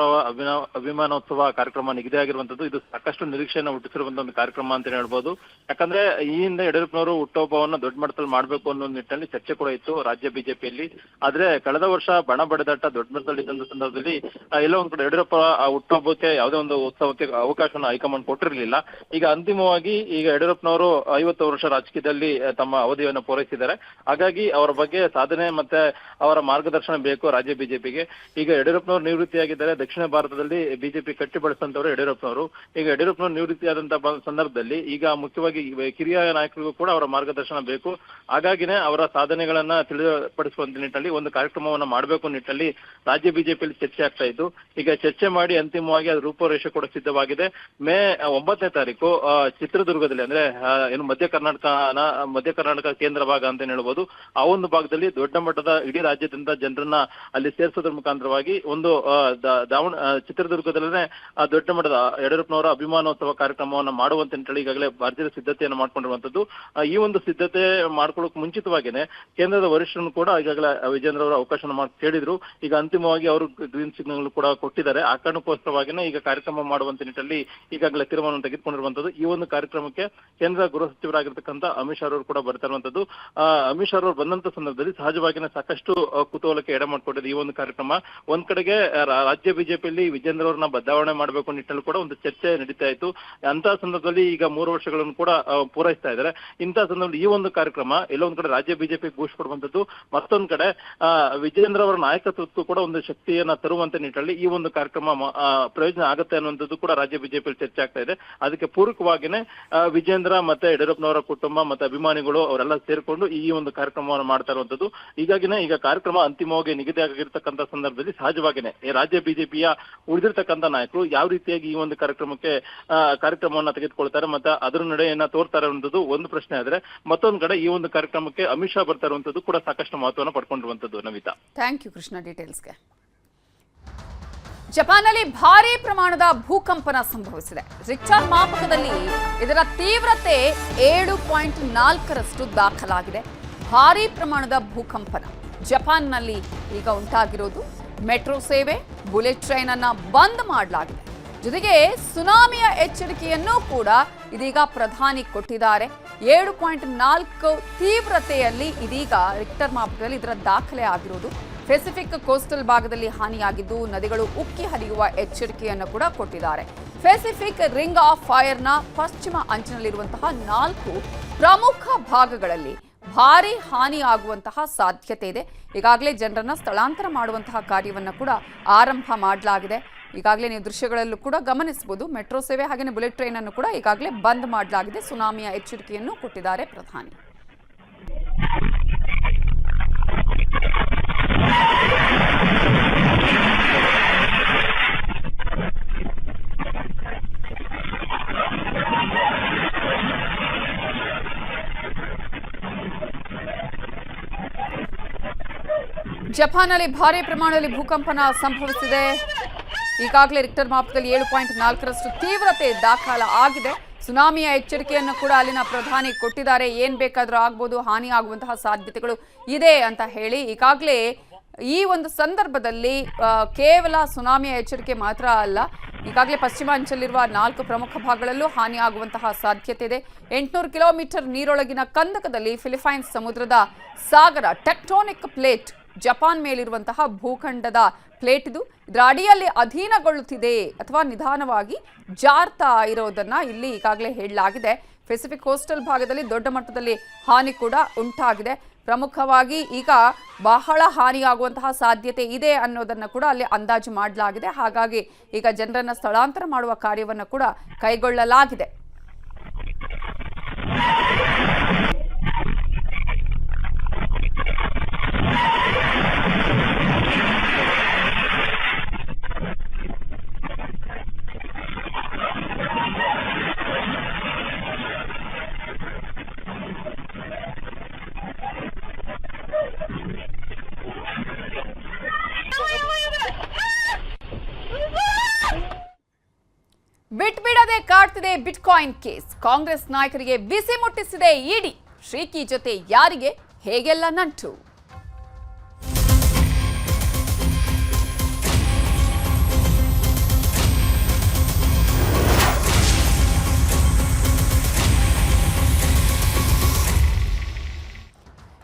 ಅಭಿಮಾನೋತ್ಸವ ಕಾರ್ಯಕ್ರಮ ನಿಗದಿ ಆಗಿರುವಂತದ್ದು. ಇದು ಸಾಕಷ್ಟು ನಿರೀಕ್ಷೆಯನ್ನು ಹುಟ್ಟಿಸಿರುವಂತಹ ಒಂದು ಕಾರ್ಯಕ್ರಮ ಅಂತ ಹೇಳ್ಬೋದು. ಯಾಕಂದ್ರೆ ಈ ಹಿಂದೆ ಯಡಿಯೂರಪ್ಪನವರು ಹುಟ್ಟುಹಬ್ಬವನ್ನ ದೊಡ್ಡ ಮಟ್ಟದಲ್ಲಿ ಮಾಡಬೇಕು ಅನ್ನೋ ನಿಟ್ಟಿನಲ್ಲಿ ಚರ್ಚೆ ಕೂಡ ಇತ್ತು ರಾಜ್ಯ ಬಿಜೆಪಿಯಲ್ಲಿ. ಆದ್ರೆ ಕಳೆದ ವರ್ಷ ಬಣ ಬಡಿದಾಟ ದೊಡ್ಡ ಮಟ್ಟದಲ್ಲಿ ಇದ್ದಂತ ಸಂದರ್ಭದಲ್ಲಿ ಎಲ್ಲೋ ಒಂದ್ ಕಡೆ ಯಡಿಯೂರಪ್ಪ ಹುಟ್ಟುಹಬ್ಬಕ್ಕೆ ಯಾವುದೇ ಒಂದು ಉತ್ಸವಕ್ಕೆ ಅವಕಾಶವನ್ನು ಹೈಕಮಾಂಡ್ ಕೊಟ್ಟಿರಲಿಲ್ಲ. ಈಗ ಅಂತಿಮವಾಗಿ ಈಗ ಯಡಿಯೂರಪ್ಪನವರು 50 ವರ್ಷ ರಾಜಕೀಯದಲ್ಲಿ ತಮ್ಮ ಅವಧಿಯನ್ನು ಪೂರೈಸಿದ್ದಾರೆ. ಹಾಗಾಗಿ ಅವರ ಬಗ್ಗೆ ಸಾಧನೆ ಮತ್ತೆ ಅವರ ಮಾರ್ಗದರ್ಶನ ಬೇಕು ರಾಜ್ಯ ಬಿಜೆಪಿಗೆ. ಈಗ ಯಡಿಯೂರಪ್ಪನವರು ನಿವೃತ್ತಿಯಾಗಿದ್ದಾರೆ. ದಕ್ಷಿಣ ಭಾರತದಲ್ಲಿ ಬಿಜೆಪಿ ಕಟ್ಟಿ ಬೆಳೆಸಂತವರು ಯಡಿಯೂರಪ್ಪನವರು. ಈಗ ಯಡಿಯೂರಪ್ಪನವರು ನಿವೃತ್ತಿಯಾದಂತಹ ಸಂದರ್ಭದಲ್ಲಿ ಈಗ ಮುಖ್ಯವಾಗಿ ಕಿರಿಯ ನಾಯಕರಿಗೂ ಕೂಡ ಅವರ ಮಾರ್ಗದರ್ಶನ ಬೇಕು. ಹಾಗಾಗಿನೇ ಅವರ ಸಾಧನೆಗಳನ್ನ ತಿಳಿಪಡಿಸುವಂತ ನಿಟ್ಟಿನಲ್ಲಿ ಒಂದು ಕಾರ್ಯಕ್ರಮವನ್ನ ಮಾಡಬೇಕು ನಿಟ್ಟಿನಲ್ಲಿ ರಾಜ್ಯ ಬಿಜೆಪಿಯಲ್ಲಿ ಚರ್ಚೆ ಆಗ್ತಾ ಇದ್ದು, ಈಗ ಚರ್ಚೆ ಮಾಡಿ ಅಂತಿಮವಾಗಿ ಅದು ರೂಪುರೇಷೆ ಕೂಡ ಸಿದ್ಧವಾಗಿದೆ. ಮೇ 9ನೇ ತಾರೀಕು ಚಿತ್ರದುರ್ಗದಲ್ಲಿ ಅಂದ್ರೆ ಏನು ಮಧ್ಯ ಕರ್ನಾಟಕ ಕೇಂದ್ರ ಭಾಗ ಅಂತ ಹೇಳ್ಬೋದು, ಆ ಒಂದು ಭಾಗದಲ್ಲಿ ದೊಡ್ಡ ಮಟ್ಟದ ಇಡೀ ರಾಜ್ಯದಿಂದ ಜನರನ್ನ ಅಲ್ಲಿ ಸೇರಿಸೋದ್ರ ಮುಖಾಂತರವಾಗಿ ಒಂದು ಚಿತ್ರದುರ್ಗದಲ್ಲೇ ದೊಡ್ಡ ಮಟ್ಟದ ಯಡಿಯೂರಪ್ಪನವರ ಅಭಿಮಾನೋತ್ಸವ ಕಾರ್ಯಕ್ರಮವನ್ನ ಮಾಡುವಂತ ನಿಟ್ಟಿನಲ್ಲಿ ಈಗಾಗಲೇ ಭರ್ಜರಿ ಸಿದ್ಧತೆಯನ್ನು ಮಾಡ್ಕೊಂಡಿರುವಂತದ್ದು. ಈ ಒಂದು ಸಿದ್ಧತೆ ಮಾಡ್ಕೊಳ್ಳೋಕೆ ಮುಂಚಿತವಾಗಿನೇ ಕೇಂದ್ರದ ವರಿಷ್ಠರನ್ನು ಕೂಡ ಈಗಾಗಲೇ ವಿಜೇಂದ್ರ ಅವರು ಅವಕಾಶ ಕೇಳಿದ್ರು. ಈಗ ಅಂತಿಮವಾಗಿ ಅವರು ಗ್ರೀನ್ ಸಿಗ್ನಲ್ ಕೂಡ ಕೊಟ್ಟಿದ್ದಾರೆ. ಆ ಕಾರಣಕ್ಕೋಸ್ಕರವಾಗಿನೇ ಈಗ ಕಾರ್ಯಕ್ರಮ ಮಾಡುವಂತ ನಿಟ್ಟಿನಲ್ಲಿ ಈಗಾಗಲೇ ತೀರ್ಮಾನ ತೆಗೆದುಕೊಂಡಿರುವಂತದ್ದು. ಈ ಒಂದು ಕಾರ್ಯಕ್ರಮಕ್ಕೆ ಕೇಂದ್ರ ಗೃಹ ಸಚಿವರಾಗಿರ್ತಕ್ಕಂಥ ಅಮಿತ್ ಶಾ ಅವರು ಕೂಡ ಬರ್ತಾ ಇರುವಂತದ್ದು. ಅಮಿತ್ ಶಾ ಅವರು ಬಂದಂತ ಸಂದರ್ಭದಲ್ಲಿ ಸಹಜವಾಗಿನೇ ಸಾಕಷ್ಟು ಕುತೂಹಲಕ್ಕೆ ಎಡೆ ಮಾಡಿಕೊಟ್ಟಿದೆ ಈ ಒಂದು ಕಾರ್ಯಕ್ರಮ. ಒಂದ್ ಕಡೆಗೆ ರಾಜ್ಯ ಬಿಜೆಪಿಯಲ್ಲಿ ವಿಜೇಂದ್ರ ಅವರನ್ನ ಬದಲಾವಣೆ ಮಾಡಬೇಕು ನಿಟ್ಟಿನಲ್ಲಿ ಕೂಡ ಒಂದು ಚರ್ಚೆ ನಡೀತಾ ಇತ್ತು. ಅಂತ ಸಂದರ್ಭದಲ್ಲಿ ಈಗ 3 ವರ್ಷಗಳನ್ನು ಕೂಡ ಪೂರೈಸ್ತಾ ಇದ್ದಾರೆ. ಇಂತಹ ಸಂದರ್ಭದಲ್ಲಿ ಈ ಒಂದು ಕಾರ್ಯಕ್ರಮ ಎಲ್ಲೊಂದ್ ಕಡೆ ರಾಜ್ಯ ಬಿಜೆಪಿ ಬೂಸ್ಟ್ ಕೊಡುವಂತದ್ದು, ಮತ್ತೊಂದ್ ಕಡೆ ವಿಜೇಂದ್ರ ಅವರ ನಾಯಕತ್ವಕ್ಕೂ ಕೂಡ ಒಂದು ಶಕ್ತಿಯನ್ನ ತರುವಂತ ನಿಟ್ಟಿನಲ್ಲಿ ಈ ಒಂದು ಕಾರ್ಯಕ್ರಮ ಪ್ರಯೋಜನ ಆಗುತ್ತೆ ಅನ್ನುವಂಥದ್ದು ಕೂಡ ರಾಜ್ಯ ಬಿಜೆಪಿಯಲ್ಲಿ ಚರ್ಚೆ ಆಗ್ತಾ ಇದೆ. ಅದಕ್ಕೆ ಪೂರಕವಾಗಿನೇ ವಿಜೇಂದ್ರ ಮತ್ತೆ ಯಡಿಯೂರಪ್ಪನವರ ಕುಟುಂಬ ಮತ್ತೆ ಅಭಿಮಾನಿಗಳು ಅವರೆಲ್ಲ ಸೇರ್ಕೊಂಡು ಈ ಒಂದು ಕಾರ್ಯಕ್ರಮವನ್ನು ಮಾಡ್ತಾ ಇರುವಂತದ್ದು. ಹೀಗಾಗಿನೇ ಈಗ ಕಾರ್ಯಕ್ರಮ ಅಂತಿಮವಾಗಿ ನಿಗದಿ ಆಗಿರ್ತಕ್ಕಂಥ ಸಂದರ್ಭದಲ್ಲಿ ಸಹಜವಾಗಿನೇ ರಾಜ್ಯ ಬಿಜೆಪಿಯ ಉಳಿದಿರ್ತಕ್ಕಂಥ ನಾಯಕರು ಯಾವ ರೀತಿಯಾಗಿ ಈ ಒಂದು ಕಾರ್ಯಕ್ರಮವನ್ನ ತೆಗೆದುಕೊಳ್ತಾರೆ ಮತ್ತೆ ಅದರ ನಡೆಯನ್ನ ತೋರ್ತಾರೆ ಅನ್ನೋದು ಒಂದು ಪ್ರಶ್ನೆ ಆದ್ರೆ, ಮತ್ತೊಂದು ಕಡೆ ಈ ಒಂದು ಕಾರ್ಯಕ್ರಮಕ್ಕೆ ಅಮಿತ್ ಶಾ ಬರ್ತಾ ಇರುವಂತದ್ದು ಕೂಡ ಸಾಕಷ್ಟು ಮಹತ್ವವನ್ನು ಪಡ್ಕೊಂಡಿರುವಂತದ್ದು. ನವಿತಾ, ಥ್ಯಾಂಕ್ ಯು ಕೃಷ್ಣ ಡೀಟೇಲ್ಸ್ಗೆ. ಜಪಾನ್ನಲ್ಲಿ ಭಾರೀ ಪ್ರಮಾಣದ ಭೂಕಂಪನ ಸಂಭವಿಸಿದೆ. ರಿಕ್ಟರ್ ಮಾಪಕದಲ್ಲಿ ಇದರ ತೀವ್ರತೆ 7.4ರಷ್ಟು ದಾಖಲಾಗಿದೆ. ಭಾರೀ ಪ್ರಮಾಣದ ಭೂಕಂಪನ ಜಪಾನ್ನಲ್ಲಿ ಈಗ ಉಂಟಾಗಿರೋದು. ಮೆಟ್ರೋ ಸೇವೆ, ಬುಲೆಟ್ ಟ್ರೈನ್ ಅನ್ನ ಬಂದ್ ಮಾಡಲಾಗಿದೆ. ಜೊತೆಗೆ ಸುನಾಮಿಯ ಎಚ್ಚರಿಕೆಯನ್ನು ಕೂಡ ಇದೀಗ ಪ್ರಧಾನಿ ಕೊಟ್ಟಿದ್ದಾರೆ. 7.4 ತೀವ್ರತೆಯಲ್ಲಿ ಇದೀಗ ರಿಕ್ಟರ್ ಮಾಪಕದಲ್ಲಿ ಇದರ ದಾಖಲೆ ಆಗಿರೋದು. ಪೆಸಿಫಿಕ್ ಕೋಸ್ಟಲ್ ಭಾಗದಲ್ಲಿ ಹಾನಿಯಾಗಿದ್ದು ನದಿಗಳು ಉಕ್ಕಿ ಹರಿಯುವ ಎಚ್ಚರಿಕೆಯನ್ನು ಕೂಡ ಕೊಟ್ಟಿದ್ದಾರೆ. ಪೆಸಿಫಿಕ್ ರಿಂಗ್ ಆಫ್ ಫೈರ್ನ ಪಶ್ಚಿಮ ಅಂಚಿನಲ್ಲಿರುವಂತಹ 4 ಪ್ರಮುಖ ಭಾಗಗಳಲ್ಲಿ ಭಾರಿ ಹಾನಿಯಾಗುವಂತಹ ಸಾಧ್ಯತೆ ಇದೆ. ಈಗಾಗಲೇ ಜನರನ್ನ ಸ್ಥಳಾಂತರ ಮಾಡುವಂತಹ ಕಾರ್ಯವನ್ನು ಕೂಡ ಆರಂಭ ಮಾಡಲಾಗಿದೆ. ಈಗಾಗಲೇ ನೀವು ದೃಶ್ಯಗಳಲ್ಲೂ ಕೂಡ ಗಮನಿಸಬಹುದು. ಮೆಟ್ರೋ ಸೇವೆ ಹಾಗೆಯೇ ಬುಲೆಟ್ ಟ್ರೈನ್ ಅನ್ನು ಕೂಡ ಈಗಾಗಲೇ ಬಂದ್ ಮಾಡಲಾಗಿದೆ. ಸುನಾಮಿಯ ಎಚ್ಚರಿಕೆಯನ್ನು ಕೊಟ್ಟಿದ್ದಾರೆ ಪ್ರಧಾನಿ. ಜಪಾನ್ನಲ್ಲಿ ಭಾರೀ ಪ್ರಮಾಣದಲ್ಲಿ ಭೂಕಂಪನ ಸಂಭವಿಸಿದೆ. ಈಗಾಗಲೇ ರಿಕ್ಟರ್ ಮಾಪಕದಲ್ಲಿ 7.4ರಷ್ಟು ತೀವ್ರತೆ ದಾಖಲ ಆಗಿದೆ. ಸುನಾಮಿಯ ಎಚ್ಚರಿಕೆಯನ್ನು ಕೂಡ ಅಲ್ಲಿನ ಪ್ರಧಾನಿ ಕೊಟ್ಟಿದ್ದಾರೆ. ಏನ್ ಬೇಕಾದ್ರೂ ಆಗ್ಬೋದು, ಹಾನಿ ಆಗುವಂತಹ ಸಾಧ್ಯತೆಗಳು ಇದೆ ಅಂತ ಹೇಳಿ. ಈಗಾಗಲೇ ಈ ಒಂದು ಸಂದರ್ಭದಲ್ಲಿ ಕೇವಲ ಸುನಾಮಿಯ ಎಚ್ಚರಿಕೆ ಮಾತ್ರ ಅಲ್ಲ, ಈಗಾಗಲೇ ಪಶ್ಚಿಮ ಅಂಚಲ್ಲಿರುವ 4 ಪ್ರಮುಖ ಭಾಗಗಳಲ್ಲೂ ಹಾನಿಯಾಗುವಂತಹ ಸಾಧ್ಯತೆ ಇದೆ. 800 ಕಿಲೋಮೀಟರ್ ನೀರೊಳಗಿನ ಕಂದಕದಲ್ಲಿ ಫಿಲಿಪೈನ್ಸ್ ಸಮುದ್ರದ ಸಾಗರ ಟೆಕ್ಟೋನಿಕ್ ಪ್ಲೇಟ್, ಜಪಾನ್ ಮೇಲಿರುವಂತಹ ಭೂಖಂಡದ ಪ್ಲೇಟ್ ಇದು. ಇದರ ಅಡಿಯಲ್ಲಿ ಅಧೀನಗೊಳ್ಳುತ್ತಿದೆ ಅಥವಾ ನಿಧಾನವಾಗಿ ಜಾರ್ತಾ ಇರೋದನ್ನ ಇಲ್ಲಿ ಈಗಾಗಲೇ ಹೇಳಲಾಗಿದೆ. ಪೆಸಿಫಿಕ್ ಕೋಸ್ಟಲ್ ಭಾಗದಲ್ಲಿ ದೊಡ್ಡ ಮಟ್ಟದಲ್ಲಿ ಹಾನಿ ಕೂಡ ಉಂಟಾಗಿದೆ. ಪ್ರಮುಖವಾಗಿ ಈಗ ಬಹಳ ಹಾನಿಯಾಗುವಂತಹ ಸಾಧ್ಯತೆ ಇದೆ ಅನ್ನೋದನ್ನು ಕೂಡ ಅಲ್ಲಿ ಅಂದಾಜು ಮಾಡಲಾಗಿದೆ. ಹಾಗಾಗಿ ಈಗ ಜನರನ್ನ ಸ್ಥಳಾಂತರ ಮಾಡುವ ಕಾರ್ಯವನ್ನು ಕೂಡ ಕೈಗೊಳ್ಳಲಾಗಿದೆ. ಬಿಟ್ಬಿಡದೆ ಕಾಡ್ತಿದೆ ಬಿಟ್ಕಾಯಿನ್ ಕೇಸ್. ಕಾಂಗ್ರೆಸ್ ನಾಯಕರಿಗೆ ಬಿಸಿ ಮುಟ್ಟಿಸಿದೆ ಇಡಿ. ಶ್ರೀಕಿ ಜೊತೆ ಯಾರಿಗೆ ಹೇಗೆಲ್ಲ ನಂಟು?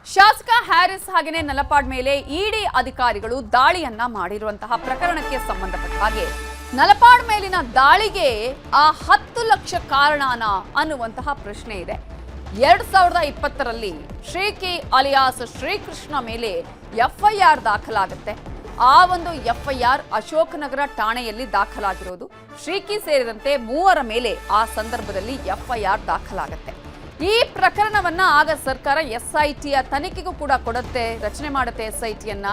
ಶಾಸಕ ಹ್ಯಾರಿಸ್ ಹಾಗೆಯೇ ನಲಪಾಡ್ ಮೇಲೆ ಇಡಿ ಅಧಿಕಾರಿಗಳು ದಾಳಿಯನ್ನ ಮಾಡಿರುವಂತಹ ಪ್ರಕರಣಕ್ಕೆ ಸಂಬಂಧಪಟ್ಟ ಹಾಗೆ ನಲಪಾಡ್ ಮೇಲಿನ ದಾಳಿಗೆ ಆ 10 ಲಕ್ಷ ಕಾರಣನ ಅನ್ನುವಂತಹ ಪ್ರಶ್ನೆ ಇದೆ. 2020ರಲ್ಲಿ ಶ್ರೀಕಿ ಅಲಿಯಾಸ್ ಶ್ರೀಕೃಷ್ಣ ಮೇಲೆ FIR ದಾಖಲಾಗುತ್ತೆ. ಆ ಒಂದು FIR ಅಶೋಕನಗರ ಠಾಣೆಯಲ್ಲಿ ದಾಖಲಾಗಿರೋದು. ಶ್ರೀಕಿ ಸೇರಿದಂತೆ 3 ಮೇಲೆ ಆ ಸಂದರ್ಭದಲ್ಲಿ FIR ದಾಖಲಾಗುತ್ತೆ. ಈ ಪ್ರಕರಣವನ್ನ ಆಗ ಸರ್ಕಾರ SITಯ ತನಿಖೆಗೂ ಕೂಡ ಕೊಡುತ್ತೆ, ರಚನೆ ಮಾಡುತ್ತೆ SITಯನ್ನ.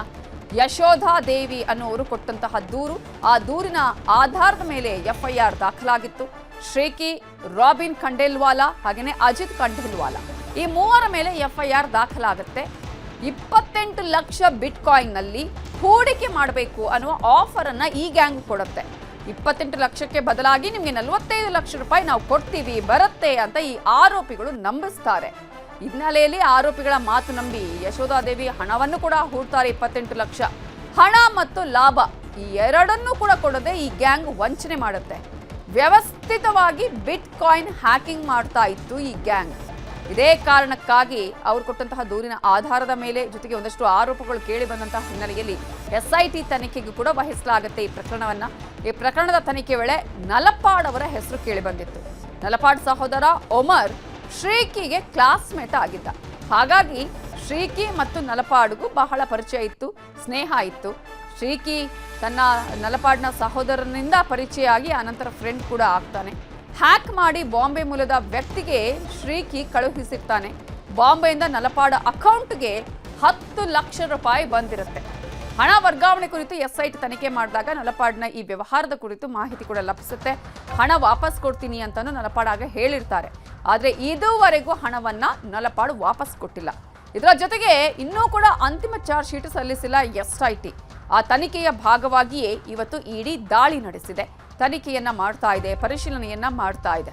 ಯಶೋಧಾ ದೇವಿ ಅನ್ನೋರು ಕೊಟ್ಟಂತಹ ದೂರು, ಆ ದೂರಿನ ಆಧಾರದ ಮೇಲೆ FIR ದಾಖಲಾಗಿತ್ತು. ಶ್ರೀಕಿ, ರಾಬಿನ್ ಖಂಡೇಲ್ವಾಲಾ ಹಾಗೆಯೇ ಅಜಿತ್ ಖಂಡೇಲ್ವಾಲಾ ಈ 3 ಮೇಲೆ FIR ದಾಖಲಾಗುತ್ತೆ. 28 ಲಕ್ಷ ಬಿಟ್ಕಾಯಿನ್ ನಲ್ಲಿ ಹೂಡಿಕೆ ಮಾಡಬೇಕು ಅನ್ನುವ ಆಫರ್ ಅನ್ನ ಈ ಗ್ಯಾಂಗ್ ಕೊಡುತ್ತೆ. 28 ಲಕ್ಷಕ್ಕೆ ಬದಲಾಗಿ ನಿಮಗೆ 45 ಲಕ್ಷ ರೂಪಾಯಿ ನಾವು ಕೊಡ್ತೀವಿ, ಬರುತ್ತೆ ಅಂತ ಈ ಆರೋಪಿಗಳು ನಂಬಿಸ್ತಾರೆ. ಹಿನ್ನೆಲೆಯಲ್ಲಿ ಆರೋಪಿಗಳ ಮಾತು ನಂಬಿ ಯಶೋಧಾದೇವಿ ಹಣವನ್ನು ಕೂಡ ಹೂಡ್ತಾರೆ. 28 ಲಕ್ಷ ಹಣ ಮತ್ತು ಲಾಭ ಈ ಎರಡನ್ನೂ ಕೂಡ ಕೊಡದೆ ಈ ಗ್ಯಾಂಗ್ ವಂಚನೆ ಮಾಡುತ್ತೆ. ವ್ಯವಸ್ಥಿತವಾಗಿ ಬಿಟ್ ಕಾಯಿನ್ ಹ್ಯಾಕಿಂಗ್ ಮಾಡ್ತಾ ಇತ್ತು ಈ ಗ್ಯಾಂಗ್. ಇದೇ ಕಾರಣಕ್ಕಾಗಿ ಅವರು ಕೊಟ್ಟಂತಹ ದೂರಿನ ಆಧಾರದ ಮೇಲೆ ಜೊತೆಗೆ ಒಂದಷ್ಟು ಆರೋಪಗಳು ಕೇಳಿ ಬಂದಂತಹ ಹಿನ್ನೆಲೆಯಲ್ಲಿ ಎಸ್ಐಟಿ ತನಿಖೆಗೂ ಕೂಡ ವಹಿಸಲಾಗುತ್ತೆ ಈ ಪ್ರಕರಣವನ್ನ. ಈ ಪ್ರಕರಣದ ತನಿಖೆ ವೇಳೆ ನಲಪಾಡ್ ಅವರ ಹೆಸರು ಕೇಳಿ ಬಂದಿತ್ತು. ನಲಪಾಡ್ ಸಹೋದರ ಒಮರ್ ಶ್ರೀಕಿಗೆ ಕ್ಲಾಸ್ಮೇಟ್ ಆಗಿದ್ದ. ಹಾಗಾಗಿ ಶ್ರೀಕಿ ಮತ್ತು ನಲಪಾಡ್ಗೂ ಬಹಳ ಪರಿಚಯ ಇತ್ತು, ಸ್ನೇಹ ಇತ್ತು. ಶ್ರೀಕಿ ತನ್ನ ನಲಪಾಡ್ನ ಸಹೋದರನಿಂದ ಪರಿಚಯ ಆಗಿ ಆನಂತರ ಫ್ರೆಂಡ್ ಕೂಡ ಆಗ್ತಾನೆ. ಹ್ಯಾಕ್ ಮಾಡಿ ಬಾಂಬೆ ಮೂಲದ ವ್ಯಕ್ತಿಗೆ ಶ್ರೀಕಿ ಕಳುಹಿಸಿರ್ತಾನೆ. ಬಾಂಬೆಯಿಂದ ನಲಪಾಡ ಅಕೌಂಟ್ಗೆ 10 ಲಕ್ಷ ರೂಪಾಯಿ ಬಂದಿರುತ್ತೆ. ಹಣ ವರ್ಗಾವಣೆ ಕುರಿತು ಎಸ್ಐಟಿ ತನಿಖೆ ಮಾಡಿದಾಗ ನಲಪಾಡ್ನ ಈ ವ್ಯವಹಾರದ ಕುರಿತು ಮಾಹಿತಿ ಕೂಡ ಲಭಿಸುತ್ತೆ. ಹಣ ವಾಪಸ್ ಕೊಡ್ತೀನಿ ಅಂತಾನು ನಲಪಾಡಾಗ ಹೇಳಿರ್ತಾರೆ. ಆದರೆ ಇದುವರೆಗೂ ಹಣವನ್ನ ನಲಪಾಡ್ ವಾಪಸ್ ಕೊಟ್ಟಿಲ್ಲ. ಇದರ ಜೊತೆಗೆ ಇನ್ನೂ ಕೂಡ ಅಂತಿಮ ಚಾರ್ಜ್ ಶೀಟ್ ಸಲ್ಲಿಸಿಲ್ಲ ಎಸ್ಐಟಿ. ಆ ತನಿಖೆಯ ಭಾಗವಾಗಿಯೇ ಇವತ್ತು ಇಡಿ ದಾಳಿ ನಡೆಸಿದೆ, ತನಿಖೆಯನ್ನ ಮಾಡ್ತಾ ಇದೆ, ಪರಿಶೀಲನೆಯನ್ನ ಮಾಡ್ತಾ ಇದೆ.